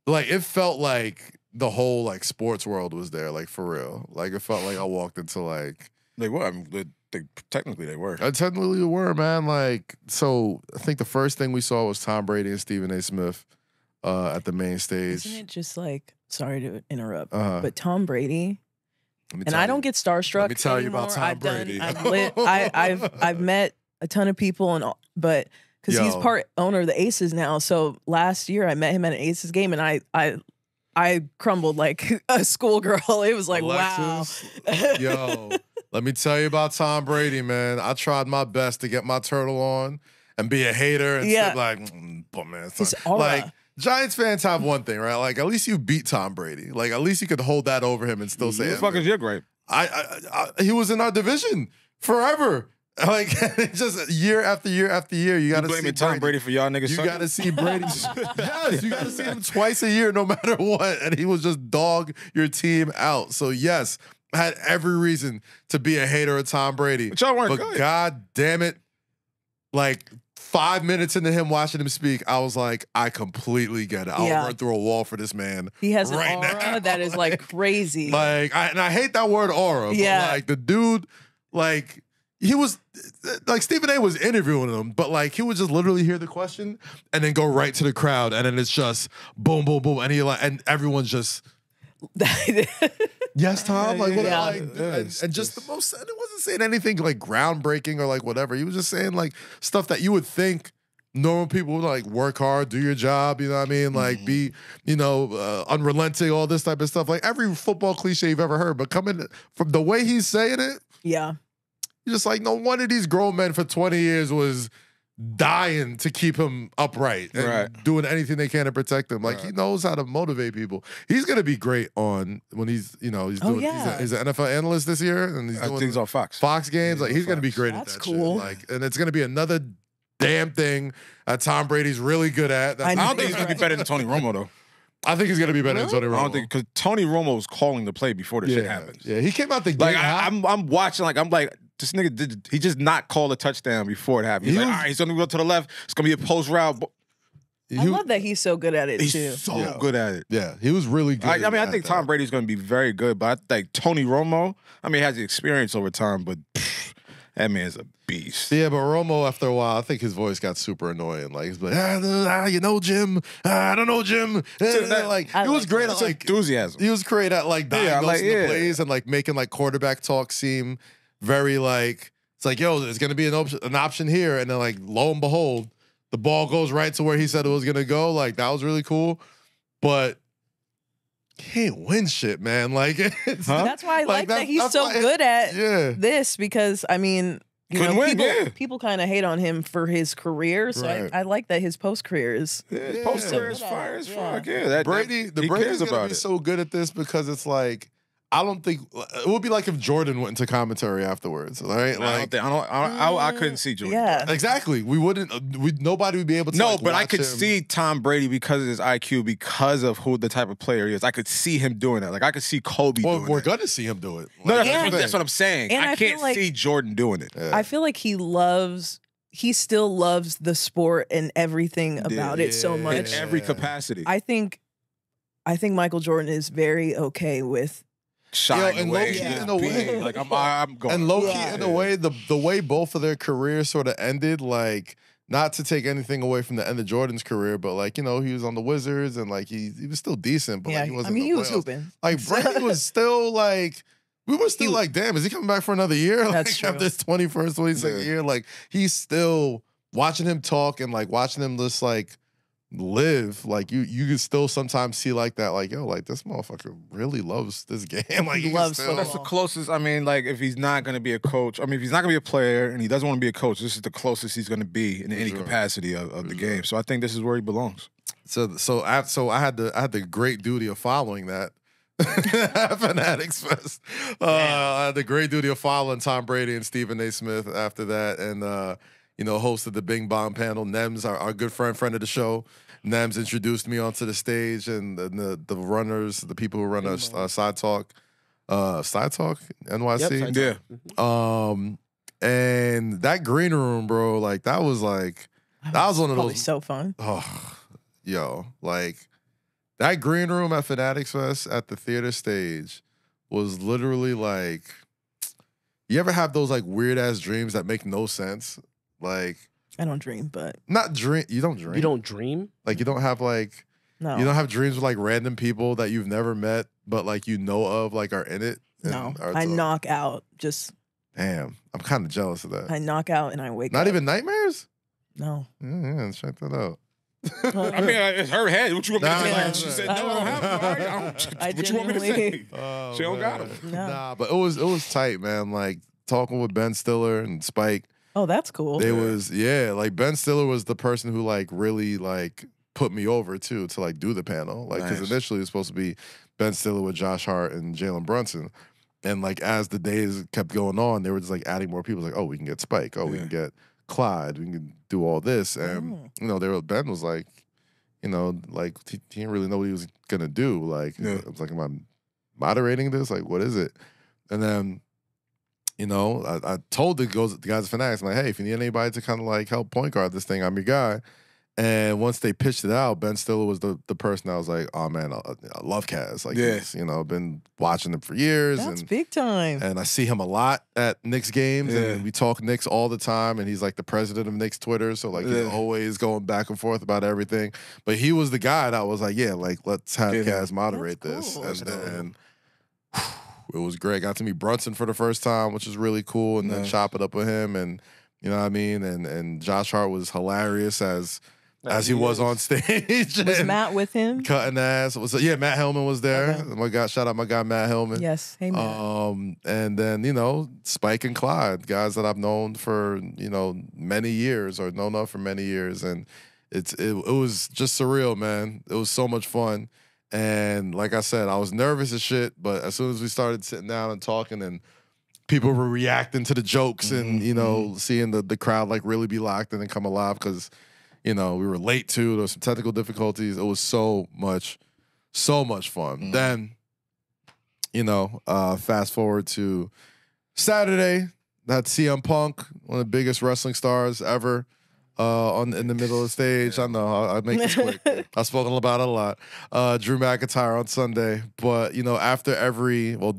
like it felt like the whole like sports world was there, like for real. Like it felt like I walked into like They were. I mean, technically they were. Technically they were, man. Like, so I think the first thing we saw was Tom Brady and Stephen A. Smith at the main stage. Isn't it just like, sorry to interrupt, but Tom Brady, and I don't get starstruck. Let me tell you anymore. about Tom Brady. I've met a ton of people, and but because he's part owner of the Aces now. So last year I met him at an Aces game, and I crumbled like a schoolgirl. It was like, Alexis, wow. Yo. Let me tell you about Tom Brady, man. I tried my best to get my turtle on and be a hater and sit like, but man, like Giants fans have one thing, right? Like at least you beat Tom Brady. Like at least you could hold that over him and still say, "What the fuck is your gripe?" He was in our division forever. Like just year after year after year, you got to see Tom Brady for y'all niggas. You got to see Brady. Yes, you got to see him twice a year, no matter what, and he was just dog your team out. So yes. I had every reason to be a hater of Tom Brady. But y'all weren't but good. God damn it. Like 5 minutes into him watching him speak, I was like, I completely get it. I'll run through a wall for this man. He has right an aura now. that is like crazy. Like, I hate that word aura. Yeah. But like the dude, like he was like Stephen A was interviewing him, but like he would just literally hear the question and then go right to the crowd, and then it's just boom, boom, boom, and he like, and everyone's just. Yes, Tom. Like, what? Yeah. Like, and just the most. And it wasn't saying anything like groundbreaking or like whatever. He was just saying like stuff that you would think normal people would like work hard, do your job. You know what I mean? Like be, you know, unrelenting, all this type of stuff. Like every football cliche you've ever heard. But coming from the way he's saying it, yeah, you're just like, no wonder these grown men for 20 years was dying to keep him upright and doing anything they can to protect him. Like he knows how to motivate people. He's gonna be great on when he's, you know, he's doing. He's an NFL analyst this year, and he's doing things on Fox games. Like he's gonna be great at that. Cool. Shit. Like, and it's gonna be another damn thing that Tom Brady's really good at. I don't think he's gonna be better than Tony Romo though. I think he's gonna be better than Tony Romo. I don't think because Tony Romo was calling the play before the shit happened. Yeah, he came out the Like game. I'm watching. Like I'm like. This nigga he just not call a touchdown before it happened. He's like, all right, he's gonna go to the left. It's gonna be a post route. I love that he's so good at it he's too. so good at it. Yeah, he was really good. I mean, I think Tom Brady's gonna be very good, but I think Tony Romo, I mean, he has the experience over time, but that man's a beast. Yeah, but Romo, after a while, I think his voice got super annoying. Like he's like, you know, Jim. I don't know, Jim. Like he was great at like enthusiasm. He was great at like diagnosing the plays and like making like quarterback talk seem very like it's like, yo, there's gonna be an option here, and then like lo and behold, the ball goes right to where he said it was gonna go. Like that was really cool, but he ain't win shit, man. Like that's why I like that he's so good at this because I mean, you know, people kind of hate on him for his career, so I like that his post career is post career is fire as fuck. Yeah, the Brady's gonna be so good at this because it's like. I don't think it would be like if Jordan went into commentary afterwards, right? Like I couldn't see Jordan. Yeah, exactly. We wouldn't. Nobody would be able to. No, like, but I watch could him. see Tom Brady because of his IQ, because of who the type of player he is. I could see him doing that. Like I could see Kobe doing We're it. gonna see him do it. No, Like, that's what I'm saying. And I I feel can't like- see Jordan doing it. Yeah. I feel like he still loves the sport and everything about it so In much. every capacity. I think Michael Jordan is very okay with. Shine and away. low-key just in a way- being, like I'm going. And low key, Yeah. in a way, the way both of their careers sort of ended, like, not to take anything away from the end of Jordan's career, but like, he was on the Wizards and like he was still decent, but Yeah, like, he wasn't. I mean, in he the was playoffs. hooping. Like Brady was still like. We were still like, damn, is he coming back for another year? Like, That's true. after his 21st, 22nd year, like he's still watching him talk and like watching him just like live. Like you can still sometimes see like that, like, yo, like this motherfucker really loves this game. Like He can loves still, That's the closest. I mean, like, if he's not going to be a coach, if he's not going to be a player and he doesn't want to be a coach, this is the closest he's going to be in any capacity of the game. So I think this is where he belongs. So I had the great duty of following that. Fanatics Fest. I had the great duty of following Tom Brady and Stephen A. Smith after that, and hosted the Bing Bong panel. Nems, our good friend of the show, Nems introduced me onto the stage, and the runners, the people who run Side Talk NYC. Yep, And that green room, bro, like that was one of Probably those. so fun. Oh, yo, like that green room at Fanatics Fest at the theater stage was literally like, you ever have those like weird ass dreams that make no sense? Like, I don't dream, but not dream. You don't dream. You don't dream? Like you don't have like no. you don't have dreams with like random people that you've never met, but like you know of, like are in it. and No, are I to- knock out. Just Damn, I'm kind of jealous of that. I knock out and I wake up. Not even nightmares. No. Yeah, check that out. I mean, it's her head. What you want me to Nah, say? nah, Like, she nah. said, no, I don't have them. All right, what you want me to say? genuinely- Oh, She don't got man. 'em. No. Nah, but it was tight, man. Like talking with Ben Stiller and Spike. Oh, that's cool. They was like Ben Stiller was the person who like really like put me over too to like do the panel. Like because Nice. initially it was supposed to be Ben Stiller with Josh Hart and Jalen Brunson. And like as the days kept going on, they were just like adding more people. Like, oh, we can get Spike. Oh, we can get Clyde. We can do all this. And Ben was like, like he didn't really know what he was gonna do. Like, I was like, am I moderating this? Like, what is it? And then, I told the guys at Fanatics, I'm like, hey, if you need anybody to kind of like help point guard this thing, I'm your guy. And once they pitched it out, Ben Stiller was the person I was like, oh man, I love Kaz. Like, he's, been watching him for years. That's and big time. And I see him a lot at Knicks games, and we talk Knicks all the time. And he's like the president of Knicks Twitter, so like he's always going back and forth about everything. But he was the guy that was like, yeah, like let's have Kaz moderate That's this, cool. and then it was great. Got to meet Brunson for the first time, which was really cool, and then chop it up with him, and you know what I mean. And Josh Hart was hilarious as he was on stage. Was Matt with him? Cutting ass. Matt Hellman was there. Okay. My God, shout out my guy Matt Hellman. Yes. Hey, Matt. And then, Spike and Clyde, guys that I've known for, many years or known of for many years. And it was just surreal, man. It was so much fun. And like I said, I was nervous as shit, but as soon as we started sitting down and talking and people were reacting to the jokes and, seeing the crowd like really be locked in and come alive because we were late too. There was some technical difficulties. It was so much fun. Then, fast forward to Saturday. That's CM Punk, one of the biggest wrestling stars ever, in the middle of the stage. I know I make this quick. I've spoken about it a lot. Drew McIntyre on Sunday, but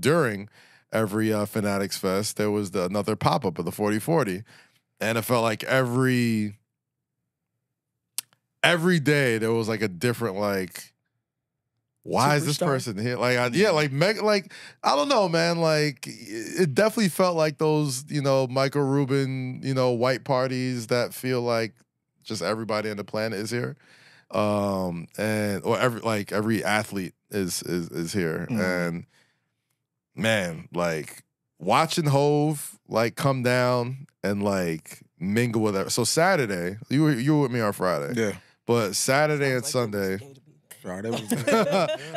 during every Fanatics Fest, there was another pop up of the 40-40, and it felt like every day there was like a different like, why is this Superstar. person here? Like, I don't know, man. Like, it definitely felt like those, Michael Rubin, white parties that feel like just everybody on the planet is here, every athlete is here, and man, like watching Hove like come down and like mingle with her. So Saturday, you were with me on Friday, Yeah. but Saturday and Sunday. Friday.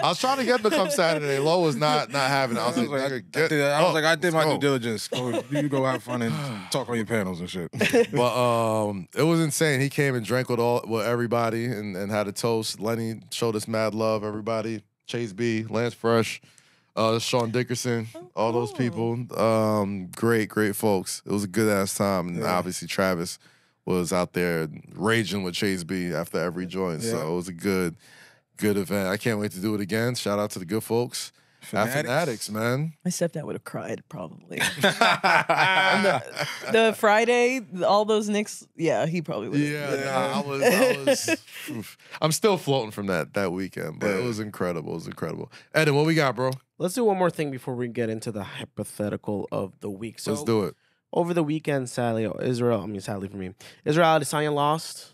I was trying to get him to come Saturday. Low was not having it. I was like, I did my due diligence. You go have fun and talk on your panels and shit. But it was insane. He came and drank with everybody and had a toast. Lenny showed us mad love. Everybody, Chase B, Lance Fresh, Sean Dickerson, all those people. Great folks. It was a good ass time, and obviously Travis was out there raging with Chase B after every joint. So it was a good event. I can't wait to do it again. Shout out to the good folks. Fanatics, man. My stepdad would have cried probably. the Friday, all those Knicks, he probably would. I was. I'm still floating from that weekend, but it was incredible. It was incredible. Eden, what we got, bro? Let's do one more thing before we get into the hypothetical of the week. So let's do it. Over the weekend, sadly for me, Israel Adesanya lost.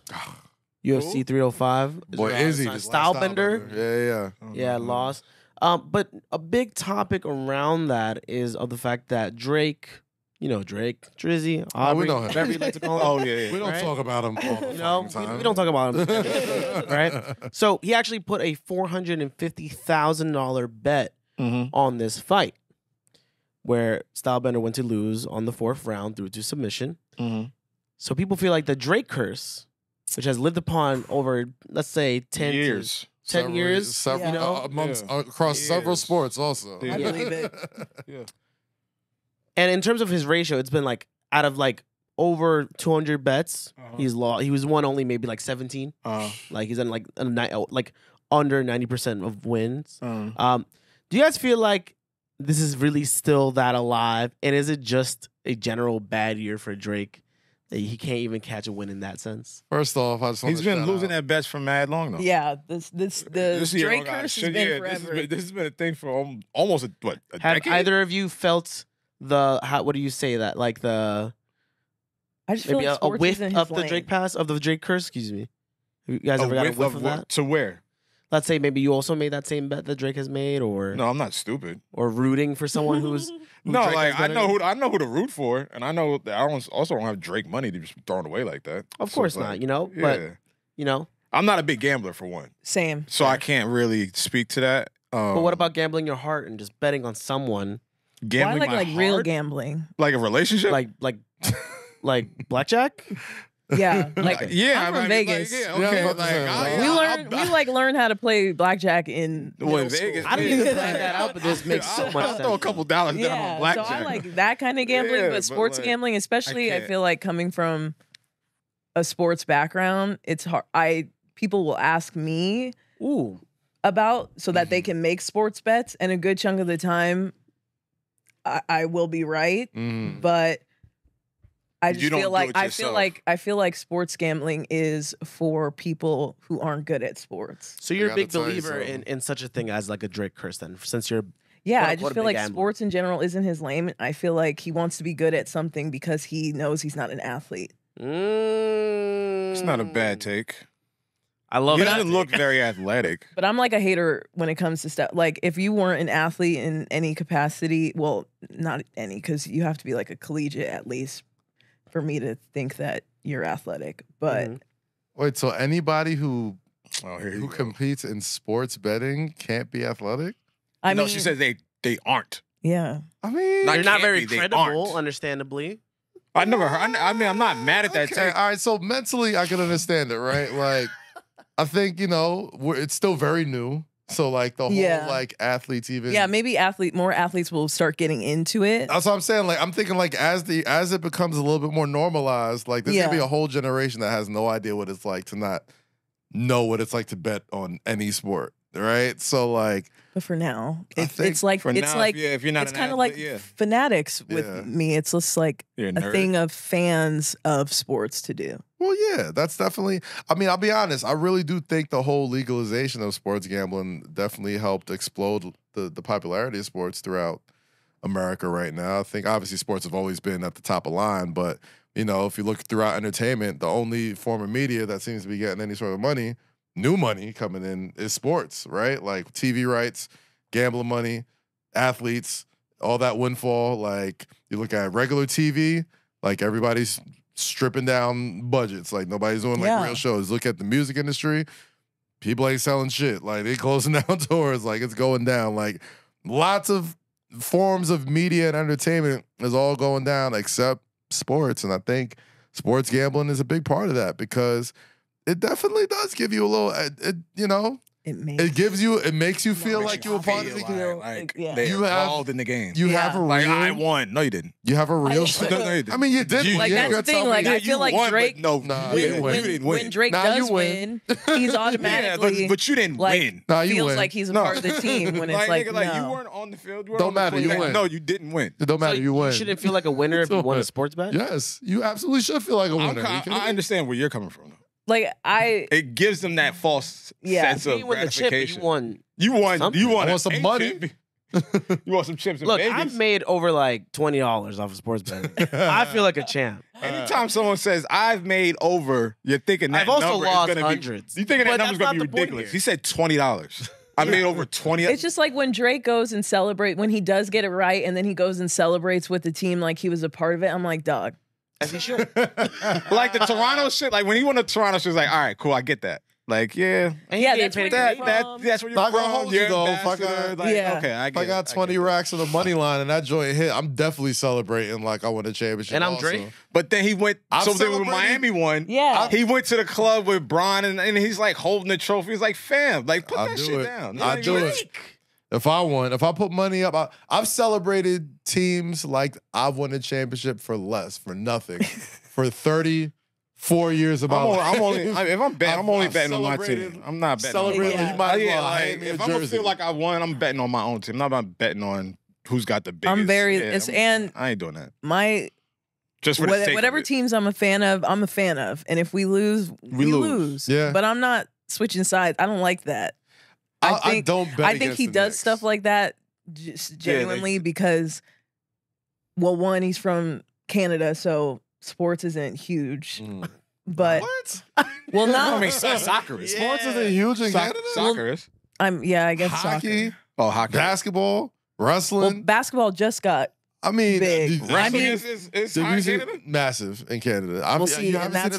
UFC 305. Boy, Izzy, Stylebender. Yeah, lost. But a big topic around that is of the fact that Drake, Drizzy, Aubrey, we know him. whatever you like to call him. We don't talk about him all the time. We don't talk about him, right? So he actually put a $450,000 bet on this fight, where Stylebender went to lose on the 4th round through to submission. So people feel like the Drake curse, which has lived upon over, let's say, 10 years. 10 years, across several sports also. I believe it. And in terms of his ratio, it's been like out of like over 200 bets, he's lost. He was won only maybe like 17. Like he's in like under 90% of wins. Do you guys feel like this is really still that alive? And is it just a general bad year for Drake? That he can't even catch a win in that sense. He's been losing at bets for mad long though. Yeah, this Drake curse has been forever. This has been a thing for almost a decade. Have either of you felt what do you say that like the? I just feel like a whiff of the Drake pass of the Drake curse. Excuse me. You guys ever got a whiff of that? To where? Let's say maybe you also made that same bet that Drake has made, or no, I'm not stupid. Or rooting for someone who's no, like I know who to root for, and I know that I also don't have Drake money to just throw it away like that. Of course not, but I'm not a big gambler for one. Same. So I can't really speak to that. But what about gambling your heart and just betting on someone? Gambling like real gambling, like a relationship, like blackjack. Yeah, I'm from Vegas. We learn how to play blackjack in Vegas. I didn't even plan that out, but this makes so much sense. I'll throw a couple dollars down on blackjack. So I like that kind of gambling, but sports gambling, especially, I feel like coming from a sports background, it's hard. People will ask me about so that they can make sports bets, and a good chunk of the time, I will be right, but. I just feel like sports gambling is for people who aren't good at sports. So you're a big believer in such a thing as like a Drake curse then, since you're I just feel like sports in general isn't his lane. I feel like he wants to be good at something because he knows he's not an athlete. It's not a bad take. I love it. He doesn't look very athletic. But I'm like a hater when it comes to stuff. Like if you weren't an athlete in any capacity, well, not any, because you have to be like a collegiate at least for me to think that you're athletic. But wait, so anybody who competes in sports betting can't be athletic? I mean, she says they aren't. Yeah. I mean, they're not very credible, understandably. I never heard. I mean, I'm not mad at that take. All right, so mentally I can understand it, right? Like, I think, it's still very new. So like the whole like athletes even maybe more athletes will start getting into it. That's what I'm saying. Like I'm thinking like as it becomes a little bit more normalized, like there's gonna be a whole generation that has no idea what it's like to not know what it's like to bet on any sport, right? So like, but for now, if you're not, it's kind of like Fanatics with me. It's just like a thing of fans of sports to do. Well, yeah, that's definitely. I mean, I'll be honest. I really do think the whole legalization of sports gambling definitely helped explode the popularity of sports throughout America right now. I think obviously sports have always been at the top of line, but if you look throughout entertainment, the only form of media that seems to be getting any sort of money, new money coming in, is sports, right? Like TV rights, gambling money, athletes, all that windfall. Like you look at regular TV, like everybody's stripping down budgets. Like nobody's doing like real shows. Look at the music industry. people ain't selling shit. Like, they closing down doors. Like, it's going down. Like, lots of forms of media and entertainment is all going down except sports. And I think sports gambling is a big part of that because it definitely does give you a little, it makes you feel like you're a part of the game. Like Yeah. they You have- involved in the game. You have a real, Like, I won. No, you didn't. you have a real. No, you didn't. I mean, you did. You- Like, yeah, that's the you're thing. Like, telling I me. feel like won, Drake. but no, Nah, you you didn't win. win. You didn't When win. Drake Nah, does you win. he's Yeah, automatically but you didn't like, win. Nah, you feels win. like he's a No. part of the team when it's Like, like, nigga, like no. you weren't on the field. You weren't Don't on the matter, you field. win. No, you didn't win. It don't matter. So you win. shouldn't feel like a winner if you won a sports bet. Yes, you absolutely should feel like a winner. Are you kidding I me? understand where you're coming from. Though. Like It gives them that false Yeah. sense You of didn't win the chip, but gratification. you won. You won. something. You won. I want some a money. chip. You want some chips in Look, Vegas. I've made over like $20 off of sports betting. I feel like a champ. Anytime someone says I've made over, you're thinking that I've also number lost is gonna hundreds. Be, you thinking But that number's that's gonna not be the point ridiculous. here. He said $20. I made over 20. It's just like when Drake goes and celebrate when he does get it right, and then he goes and celebrates with the team like he was a part of it. I'm like, dog. As he should. like the Toronto shit. Like when he won the Toronto shit, it's like, all right, cool, I get that. Like, yeah, And he Yeah, gave that's where paid you're attention. from. that's where you're Not gonna from. hold you, You're though. an If I got- ambassador. Like, Yeah. okay, I If get I it, got get 20 it. racks on the money line and that joint hit, I'm definitely celebrating like I won a championship. And I'm also. Drake. But then he went. I'm So then when celebrating. Miami won, Yeah. he went to the club with Bron and he's like holding the trophy. He's like, fam, like put I that do shit it. down. I Like, do it. If I won, if I put money up, I've celebrated teams like I've won a championship for less, for nothing, for 34 years of my life. I'm only if I'm betting, I'm only I've betting on my celebrated- team. I'm not betting. Celebrating, Yeah. you might as Yeah, well like, hand me a if I'm gonna jersey. feel like I won, I'm betting on my own team. I'm not betting on who's got the biggest. I'm very Yeah, and I ain't doing that. my Just for the sake whatever of it. teams I'm a fan of, and if we lose, we lose. Yeah. But I'm not switching sides. I don't like that. I don't bet I think against he the does Knicks. stuff like that just genuinely because, well, one, he's from Canada, so sports isn't huge. Mm. But What? well, I not mean, soccer is. Sports isn't huge in Canada? Soccer is. I guess Hockey, soccer. Oh, hockey. basketball, Well, wrestling. basketball just got I mean, big. the- I mean, is the high in music Canada? massive in Canada. we'll see, and that's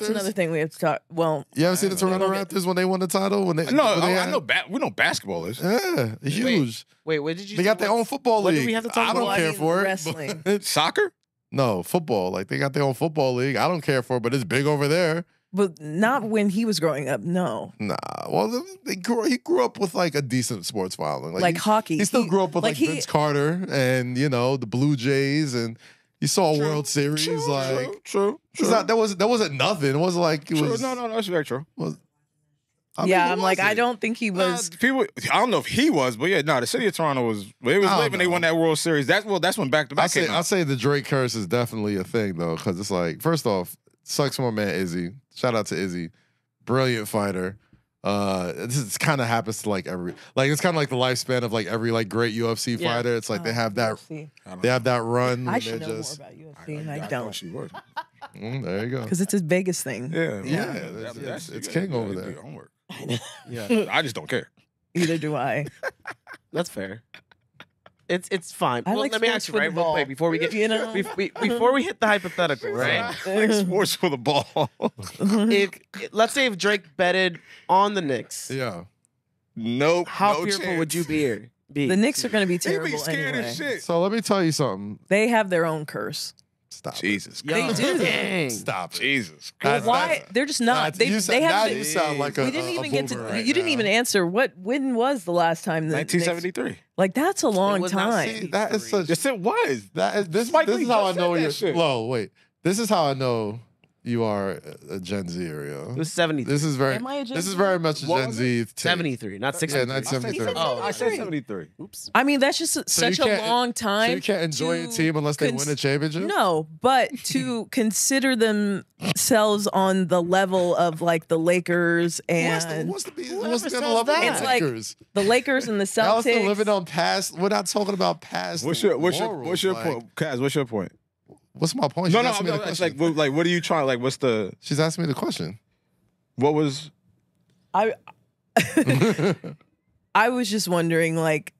another thing we have to talk. Well, You haven't seen the Toronto Raptors when they won the title? When they No, when they I had- know. We know basketball is. Yeah, huge. Wait, what did you They say? got their own football what league. do we have to talk I don't about? care I mean, for it. wrestling. but- Soccer? no, football. Like they got their own football league. I don't care for it, but it's big over there. but not when he was growing up. No, Nah. Well, he grew up with like a decent sports following. like he, hockey. He still grew up with like he- Vince Carter and the Blue Jays, and you saw a World Series. True. It's not, that wasn't nothing. It wasn't like it True. was. No, that's very true. I mean, Yeah, who I'm like, was I it? don't think he was. People, I don't know if he was, but yeah, no, the city of Toronto was. It was I lit don't when they know. won that World Series. That's when back to I back say came I out. say the Drake curse is definitely a thing though, because it's like first off, sucks for my man Izzy. Shout out to Izzy, brilliant fighter. This kind of happens to like it's kind of like the lifespan of like every like great UFC Yeah. fighter. It's like they have that UFC. run. I when should they're know just more about UFC, and I don't She would. there you go. because it's his biggest thing. Yeah, Yeah, that's- it's you king gotta over do there. your homework. Yeah, I just don't care. Either do I. that's fair. It's fine. I Well, like let me sports ask you for right the real ball. quick before we get before we hit the hypothetical, right? Like sports for the ball. if let's say if Drake betted on the Knicks, Yeah. Nope. how no fearful chance. would you be? The Knicks are going to be They terrible be scared anyway. as shit. So let me tell you something. They have their own curse. Stop. Jesus. Yo, They do. Dang. Stop. Jesus. That's- Why? They're just not. They, you they now haven't. you sound like a We didn't even get to. boomer You didn't even answer when was the last time the Knicks- 1973. Like that's a long was not time. see- That is such. Yes, it was. That is this. Spike This Lee is how I just know said that you're. shit. Whoa, wait. This is how I know you are a Gen Z area. It was 73. This is very. Am I a Gen This is Z? very much a What Gen was Z. take. 73, not Yeah, 63. 1973. Oh, I said 73. Oops. I mean, that's just So such you a can't- long time. So you can't enjoy a to team unless they cons- win a championship. No, but to consider themselves on the level of like the Lakers and What's the Whoever what's the says level of that? the It's like Lakers? the Lakers and the Y'all still Celtics. living on past. We're not talking about past. What's your morals, like, point? Kaz, what's your point? What's my point? No, She's no, asking me the it's question. like what are you trying? Like, what's the She's asking me the question. what was? I I was just wondering, like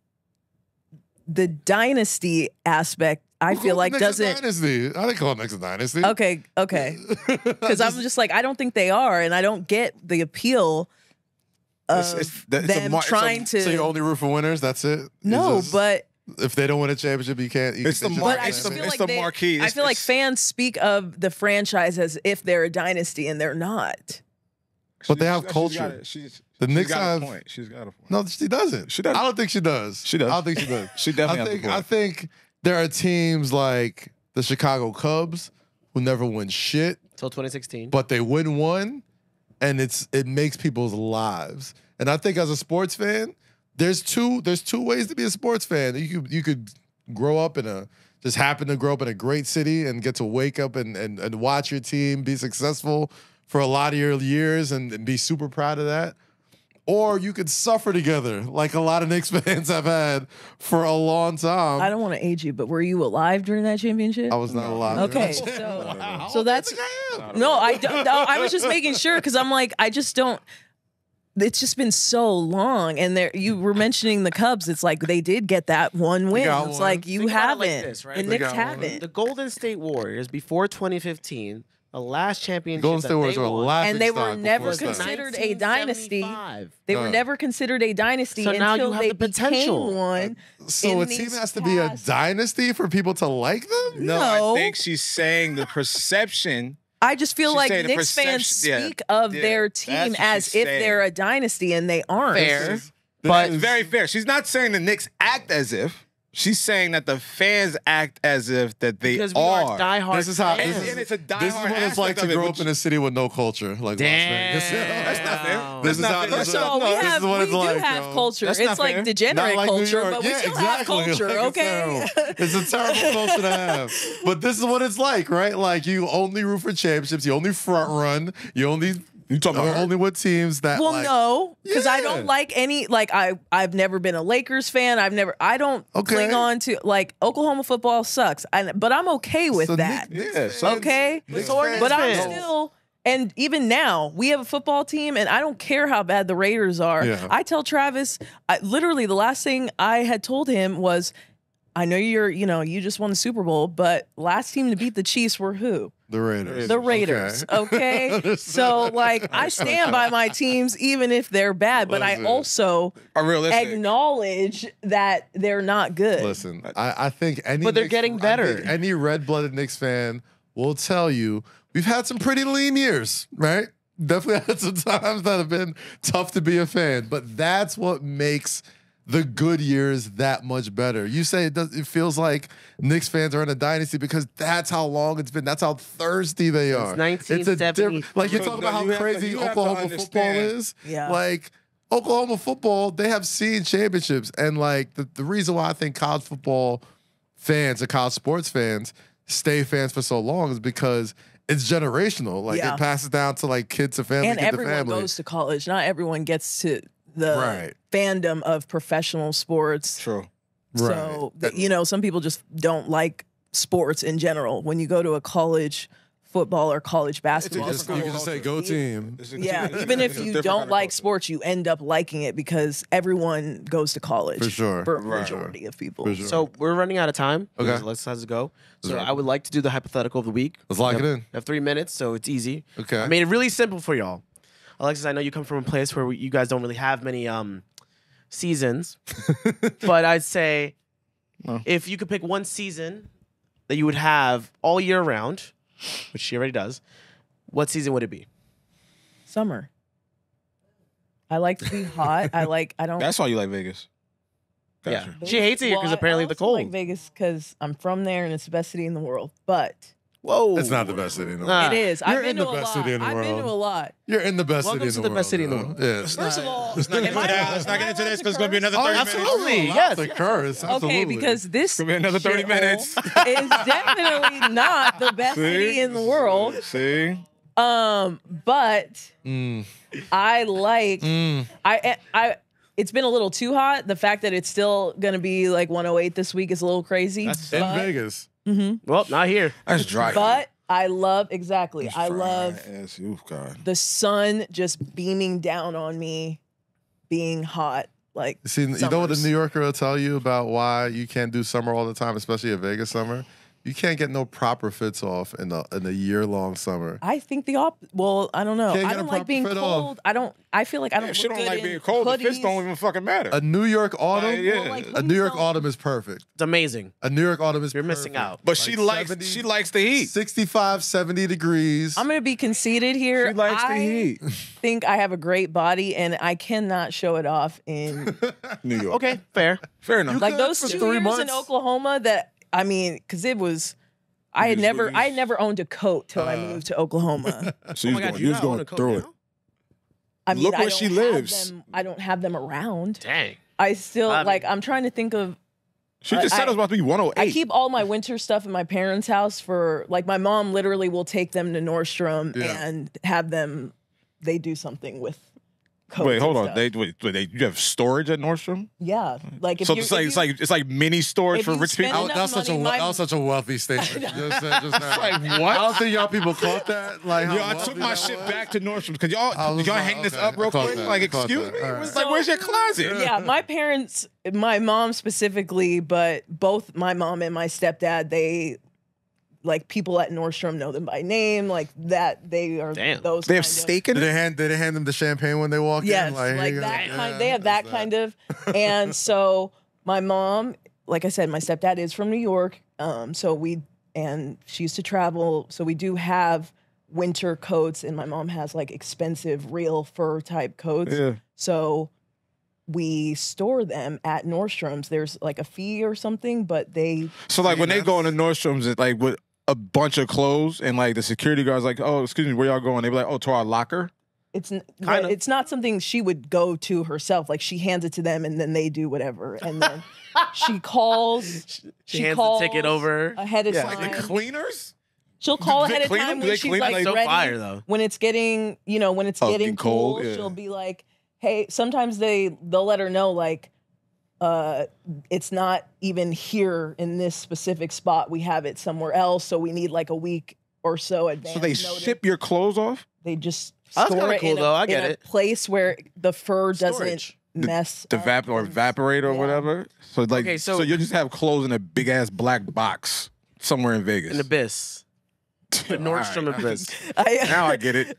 the dynasty aspect. I feel like Knicks a doesn't. dynasty. I didn't call Knicks a dynasty. Okay, because I'm just like I don't think they are, and I don't get the appeal of it's them trying to. So you only root for winners? That's it? No, It's just- but if they don't win a championship, you can't. It's the they mar- should- but I it's just the- feel it's like the marquee. I feel like It's- fans speak of the franchise as if they're a dynasty, and they're not. But they have She's got culture. it. The Knicks got have. a point. She's got a point. No, she doesn't. She does. I don't think she does. She does. I don't think she does. She definitely I has think. a point. I think there are teams like the Chicago Cubs who never win shit, Till 2016. but they win one, and it makes people's lives. And I think as a sports fan, there's two ways to be a sports fan. You could grow up just happen to grow up in a great city and get to wake up and watch your team be successful for a lot of your years and be super proud of that. Or you could suffer together, like a lot of Knicks fans have had for a long time. I don't want to age you, but were you alive during that championship? I was not alive. Okay, so that's no. I don't. No, I was just making sure because I'm like I just don't. It's just been so long, and you were mentioning the Cubs. It's like they did get that one win. got It's one. like you Think about it haven't, like this, right? and They Knicks got one. haven't. The Golden State Warriors before 2015, the last championship Golden State that Warriors they were won laughing And they were stock never before that. considered a dynasty. 1975. They were never considered a dynasty So now until you have they the potential. became one. So in a team these has to be a past- dynasty for people to like them? No, No. I think she's saying the perception. I just feel She's like saying the Knicks fans perception- yeah, speak of yeah, their that's team what as she's if saying. they're a dynasty, and they aren't. Fair. But it's very fair. She's not saying the Knicks act as if. She's saying that the fans act as if that they Because we are diehard This is how. fans. This is, And it's a this is diehard what it's like aspect to of it, grow which- up in a city with no culture, like Damn. Las Vegas. That's not fair. This That's is not how. fair. This First is of all, no, we this have is what we it's do like, have yo. culture. That's It's not like fair. degenerate Not like New culture, York. but we Yeah, still exactly. have culture. Like, Okay. It's a terrible culture to have. But this is what it's like, right? Like you only root for championships. You only front run. You only. You talking about her? only with teams that. Well, like, no, because I Yeah. don't like any. Like I've never been a Lakers fan. I don't Okay. cling on to like Oklahoma football sucks. But I'm okay with So that. Knicks Yeah, fans- so- Okay, Knicks So are fans but I'm fans. still. And even now, we have a football team, and I don't care how bad the Raiders are. Yeah. I tell Travis, literally, the last thing I had told him was, I know you just won the Super Bowl, but last team to beat the Chiefs were who? The Raiders. The Raiders. Okay. So, like, I stand by my teams, even if they're bad, but I Listen. also Are realistic. acknowledge that they're not good. Listen, I think any. But they're Knicks- getting I better. think any red-blooded Knicks fan will tell you we've had some pretty lean years, right? Definitely had some times that have been tough to be a fan, but that's what makes the good years that much better. You say it feels like Knicks fans are in a dynasty because that's how long it's been. That's how thirsty they are. 1973. Like you talk about You how have to- crazy you have to Oklahoma football understand. is. Yeah. Like Oklahoma football, they have seen championships, and like the reason why I think college football fans or college sports fans stay fans for so long is because it's generational. Like Yeah. it passes down to like kids to family, And kid to everyone family. goes to college. Not everyone gets to the Right. fandom of professional sports. True. So, you know, some people just don't like sports in general. When you go to a college football or college basketball, different school, You can just say go team. yeah, It's a even if different you kind don't of like culture. sports, you end up liking it because everyone goes to college. For sure. For a Right. majority of people. For sure. So we're running out of time. Okay. So let's go. So right. I would like to do the hypothetical of the week. Let's lock it We in. I have 3 minutes, so it's easy. Okay. I made it really simple for y'all. Alexis, I know you come from a place where you guys don't really have many seasons, but I'd say if you could pick one season that you would have all year round, which she already does, what season would it be? Summer. I like to be hot. I don't. That's why you like Vegas. Gotcha. Yeah. She hates it here because Well, apparently I the also cold. like Vegas because I'm from there and it's the best city in the world. But Whoa. It's not the best city in the world. Nah. it is. You're I've been in to the a best lot. city in the I've been to world. a lot. You're in the best Welcome city in to the the world. best city in the though. world. Yeah. First of all, Let's not get am I into that. allowed- Let's not get am I into allowed this to because it's going to be curse? another Oh, 30 absolutely. minutes. Yes. The curse. Okay, Absolutely. because this Gonna be another 30 shithole minutes. is definitely not the best city in the world. See? But I like I it's been a little too hot. The fact that it's still gonna be like 108 this week is a little crazy. in but, Vegas. Well, not here. That's dry. but I love exactly. I love Yes, oh God. the sun just beaming down on me, being hot. Like See, you know what the summers. New Yorker will tell you about why you can't do summer all the time, especially a Vegas summer? You can't get no proper fits off in a year-long summer. I think well, I don't know. Can't I get a don't like proper being fit cold. I feel like I don't Shit look don't good like in being cold. The fits hoodies. don't even fucking matter. A New York autumn, yeah. Like, a New York hoodies autumn is perfect. It's amazing. A New York autumn is You're missing perfect. out. But she likes 70, she likes the heat. 65, 70 degrees. I'm gonna be conceited here. She likes the I heat. think I have a great body, and I cannot show it off in New York. Okay, fair. Fair enough. like could those for 2 3 years in months. Oklahoma. That I mean, because it was. I had never owned a coat till I moved to Oklahoma. So Oh my God, you not own a coat now? I mean, Look I where don't she have lives. them- I don't have them around. Dang. I still I mean- like. I'm trying to think of. She just said it was about to be 108. I keep all my winter stuff in my parents' house for like my mom literally will take them to Nordstrom and have them. They do something with. Coats Wait, hold and on. stuff. You have storage at Nordstrom? Yeah, like if So you, it's like mini storage if for you rich spend people. enough That was money, such a wealthy statement. Just now. Like what? I don't think y'all people caught that. Like, how Yo, I wealthy took my that shit was. back to Nordstrom. Could I y'all was hang like, this okay, up real I caught quick? that, Like, I caught excuse that. me? All right. It's like, where's your closet? yeah, my parents, my mom specifically, but both my mom and my stepdad, they like people at Nordstrom know them by name, like that. They are Damn. those. They have kind of- steak in Did it? they hand them the champagne when they walk Yes, in? like here you go. that Yeah, kind. They have that that's kind of. And so my mom, like I said, my stepdad is from New York. And she used to travel. So we do have winter coats, and my mom has like expensive real fur type coats. Yeah. So we store them at Nordstrom's. There's like a fee or something, but they So like when they go into Nordstrom's, it's like with a bunch of clothes, and like the security guard's like, "Oh, excuse me, where y'all going?" They be like, "Oh, to our locker." it's not something she would go to herself. Like she hands it to them, and then they do whatever. And then she calls. She hands the ticket over. ahead of Yeah, time. like the cleaners. She'll call Do they ahead of clean time them? Do when they she's clean them? like So ready. fire, though. When it's getting, when it's Oh, getting cold, cool, yeah. she'll be like, "Hey." Sometimes they'll let her know like, it's not even here in this specific spot. We have it somewhere else, so we need like a week or so advance. So they notice. ship your clothes off. They just Oh, that's store kinda it cool, in though. I in get a it. place where the fur doesn't Storage. mess The up and- evaporate or Yeah. whatever. So like, Okay, so so- you just have clothes in a big ass black box somewhere in Vegas. An abyss. The Nordstrom All right. abyss. Now I get it.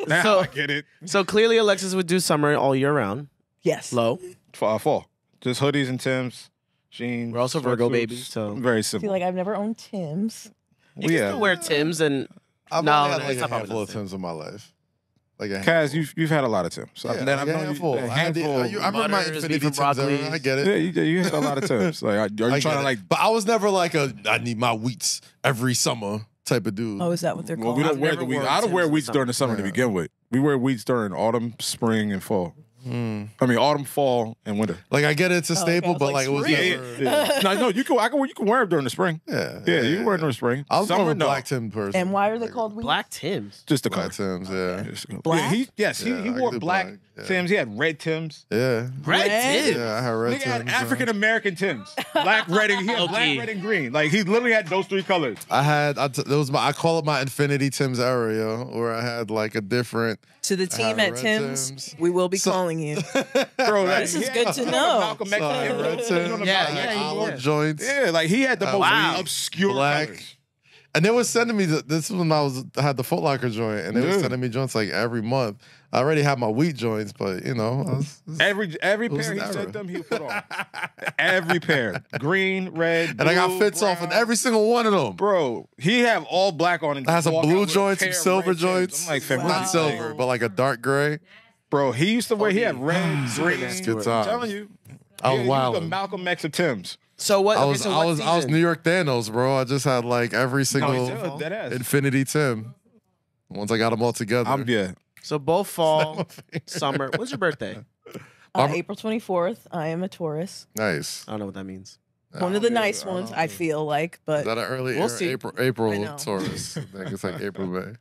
Now So- I get it. So clearly Alexis would do summer all year round. Yes. Low. Fall. Just hoodies and Timbs, jeans. We're also Virgo sweatsuits. babies, so- very I simple. feel like I've never owned Tim's. You can still wear Timbs and I've No, only had no, like it's a not probably handful of the same. Tims in my life. Like a Kaz, you've had a lot of Timbs. Yeah, I've like known a you- handful. a I had the- handful. I remember my Butters, Infinity beef and Tims era. broccoli. I get it. Yeah, you had a lot of Timbs. Like, are you I trying get to it. like? But I was never like I need my wheats every summer type of dude. Oh, is that what they're Well, called? we don't I've wear never the wheat. worn I don't wear Timbs in wheats during the summer to Yeah. begin with. We wear wheats during autumn, spring, and fall. I mean, autumn, fall, and winter. Like I get it's a staple, I was but like, like it was spring. never. No, you can wear them during the spring. Yeah, Yeah, you can wear them during the spring. I was more of Summer, a no. black Tim person. And why are they called wheat? black Timbs. Just the color. Black Tims, yeah. Black? Yeah, he Yeah, I wore do black black, yeah. Tims. He had red Tims. Yeah. Red Red? Timbs. Yeah, I had red Nigga had Tims. African American Tims. Black, red, and he had black, Lowkey. red, and green. Like he literally had those three colors. I call it my Infinity Tims era, yo, where I had like a different. To the team had at red Tim's, Tims. we will be calling you. Bro, This is good to know. Malcolm X Sorry, era. red You know Tims. what I'm Yeah, saying? yeah, Like, olive joints. Yeah, like he had the most Wow. obscure Black. colors. And they were sending me this is when I had the Foot Locker joint, and they were Yeah. sending me joints like every month. I already had my wheat joints, but you know, Every was pair he an sent error. them, he would put on. Every pair, green, red, and I got blue, fits off in brown. every single one of them. Bro, he have all black on and I had some walk out blue with a joints, some pair of silver red Timbs. joints. I'm like, fam, Wow. Not silver, but like a dark gray. bro, he used to wear. He had red, green. Good I'm times. telling you, I was he was wild. the Malcolm X of Timbs. So what? I okay, was so I what was I was season? New York Thanos, bro. I just had like every single No, dead ass. Infinity Tim. Once I got them all together. So both fall, summer. When's your birthday? April 24th. I am a Taurus. Nice. I don't know what that means. One of the nice ones, I feel like, Is but that an early We'll see. April I know. Taurus? I think it's like April, May.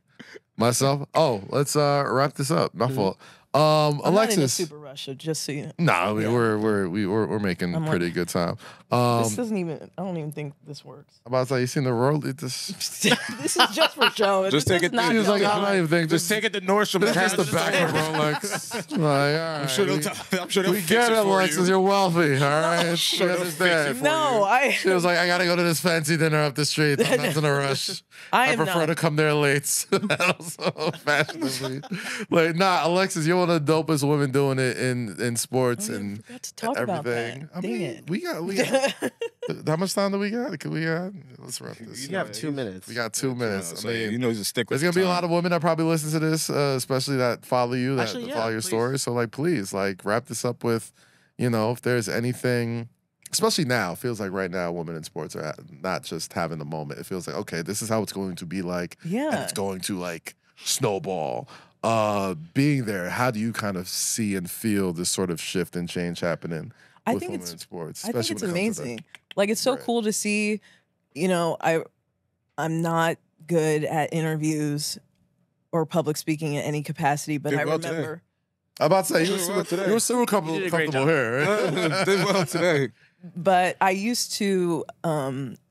Myself? Oh, let's wrap this up. My fault. I'm not in a Alexis. super rush, so just so you know. No, I mean, Yeah. we're making I'm pretty good time. This doesn't even. I don't even think this works. I'm about to say, you seen the world? This. This is just for show. Just This take is it- not She was like, going I'm not on. even thinking. Just take it to Nordstrom. This is the back of Rolex. Like, all right, I'm sure they'll we fix get it, it for Alexis. you. You're wealthy. All right, sure we they'll fix understand. it No, She was like, I gotta go to this fancy dinner up the street. I'm not in a rush. I I am prefer not. to come there late. Also, fashionably. Like, nah, Alexis, you're one of the dopest women doing it in sports Oh, yeah, I and forgot to talk everything. about that. I Dang mean, it. we got how much time do we got? Let's wrap this. You have 2 minutes. We got 2 minutes. I mean, you know he's a stick with there's gonna be a time. lot of women that probably listen to this, especially that follow you, that Actually, yeah, follow your please. stories. So, like, please, like, wrap this up with, if there's anything, especially now, it feels like right now, women in sports are not just having a moment. It feels like, okay, this is how it's going to be like, and Yeah. it's going to like snowball. Being there, how do you kind of see and feel this sort of shift and change happening I with think women it's- in sports? I think especially it's when it comes to the- amazing. Like it's so Right. cool to see. I'm not good at interviews or public speaking in any capacity, but Did I well today. remember. I'm about to say, You did well today. you were super You did a great comfortable here. Right? Did well today. But I used to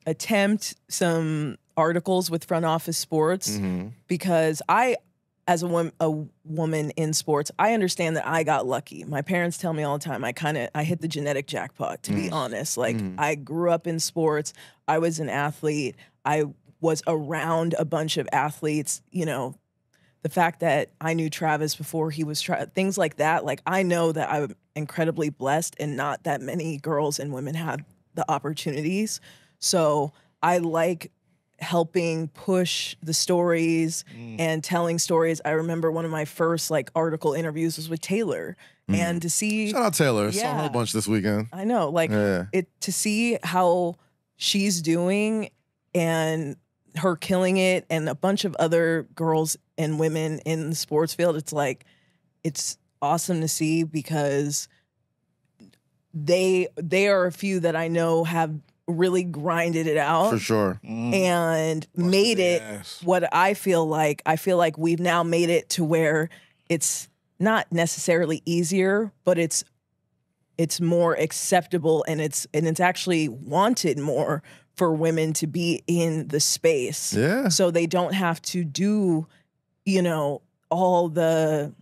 attempt some articles with Front Office Sports because I, as a woman in sports, I understand that I got lucky. My parents tell me all the time, I hit the genetic jackpot, to be honest. Like I grew up in sports. I was an athlete. I was around a bunch of athletes, the fact that I knew Travis before he was things like that. Like I know that I'm incredibly blessed and not that many girls and women have the opportunities. So I like helping push the stories and telling stories. I remember one of my first article interviews was with Taylor, and to see Shout out Taylor. Saw her Yeah. a bunch this weekend. I know, Yeah. to see how she's doing and her killing it, and a bunch of other girls and women in the sports field. It's awesome to see because they are a few that I know have really grinded it out For sure. and made their it ass. what I feel like. I feel like we've now made it to where it's not necessarily easier, but it's more acceptable, and it's actually wanted more for women to be in the space. Yeah. So they don't have to do, all the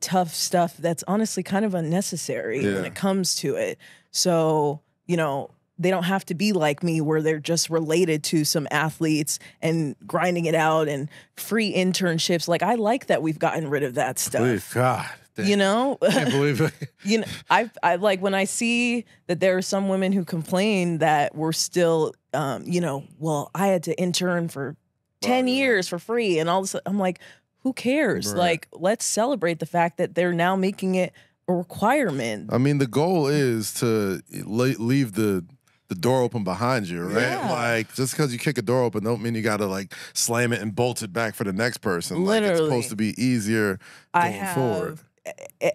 tough stuff that's honestly kind of unnecessary when Yeah. it comes to it. So, they don't have to be like me where they're just related to some athletes and grinding it out and free internships. Like I like that we've gotten rid of that stuff. Please, God. Damn. I Can't believe it. I like when I see that there are some women who complain that we're still, well, I had to intern for 10 years for free and all this. I'm like, who cares? Right. Like, let's celebrate the fact that they're now making it a requirement. I mean, the goal is to leave the door open behind you, right? Yeah. Like, just because you kick a door open don't mean you got to slam it and bolt it back for the next person. Like, it's Literally. supposed to be easier I going have forward.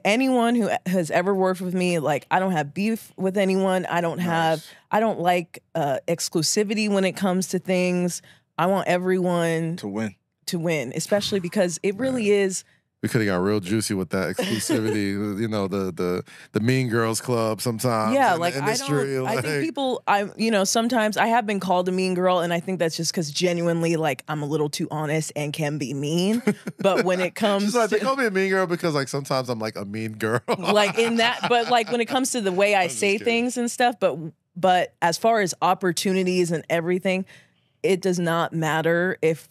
anyone who has ever worked with me, I don't have beef with anyone. I don't like exclusivity when it comes to things. I want everyone To win. especially because it really is. We could have got real juicy with that exclusivity, the Mean Girls Club sometimes. Yeah, in the industry, I think people, sometimes I have been called a mean girl, and I think that's just because genuinely, I'm a little too honest and can be mean. But when it comes She's like, they to, call me a mean girl because sometimes I'm a mean girl. in that, but when it comes to the way I say kidding. things and stuff, but as far as opportunities and everything, it does not matter if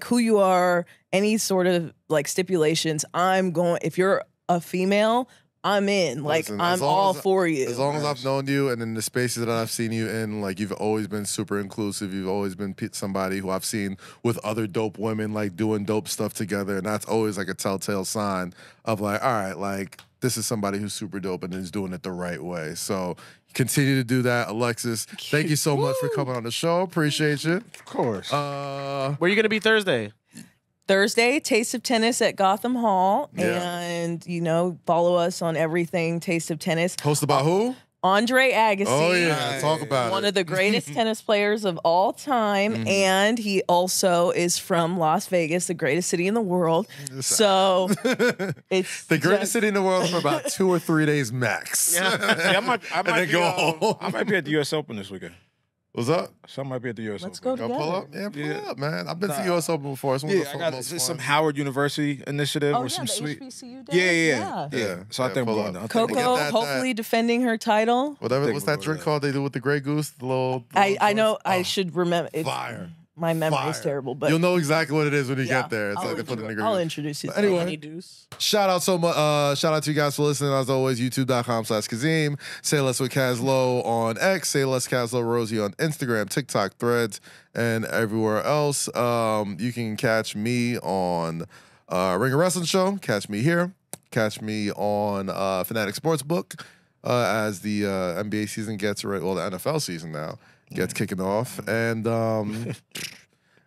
who you are, any sort of stipulations. If you're a female, I'm in. Listen, I'm as long all as- for you. As long as I've known you and in the spaces that I've seen you in, you've always been super inclusive. You've always been somebody who I've seen with other dope women, doing dope stuff together. And that's always a telltale sign of all right, this is somebody who's super dope and is doing it the right way. So continue to do that. Alexis, thank you so much for coming on the show. Appreciate you. Of course. Where are you gonna be Thursday? Thursday, Taste of Tennis at Gotham Hall. Yeah. And, follow us on everything Taste of Tennis. Hosted by who? Andre Agassi. Oh yeah, talk about One it. of the greatest tennis players of all time. And he also is from Las Vegas, the greatest city in the world. So it's the greatest city in the world for about 2 or 3 days max. Yeah, I might then be, go home. I might be at the U.S. Open this weekend. What's up? So I might be at the U.S. Let's Open. go Go pull together. up? Yeah, pull up, man. I've been to US Open before. It's one of Yeah, the I got most it's fun. some Howard University initiative Oh, or yeah, some the sweet. HBCU Yeah, day. yeah. So I think I'm pull going up. down. Coco Get that- hopefully defending her title. Whatever. think What's we'll that go drink there. called? They do with the Grey Goose. The little. I know I Oh, should remember. It's, Fire. my memory is Fire. terrible, but You'll know exactly what it is when you yeah, get there. It's I'll like they put it in the Grey I'll Goose. introduce you. Anyway. Honey Deuce. Shout out so much. Shout out to you guys for listening. As always, youtube.com/Kazim. Say less with Kazlo on X. Say less Kazlo Rosie on Instagram, TikTok, Threads, and everywhere else. You can catch me on Ring of Wrestling Show. Catch me here. Catch me on Fanatics Sportsbook as the NBA season gets ready. Well, the NFL season now gets kicking off, and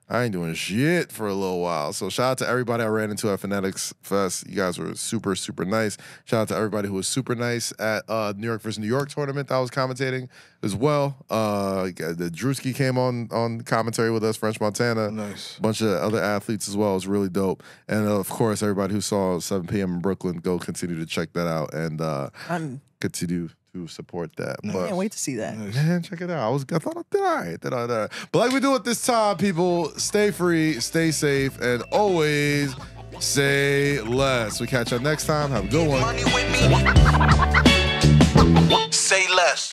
I ain't doing shit for a little while. So shout out to everybody I ran into at Fanatics Fest. You guys were super, super nice. Shout out to everybody who was super nice at New York versus New York tournament that I was commentating as well. The Drewski came on commentary with us, French Montana. Nice. A bunch of other athletes as well. It was really dope. And of course, everybody who saw 7 p.m. in Brooklyn, go continue to check that out and I'm continue to support that. I But can't wait to see that. man, check it out. I thought I did all right. Did all right. But like we do at this time, people, stay free, stay safe, and always say less. We catch you next time. Have a good one. Money with me.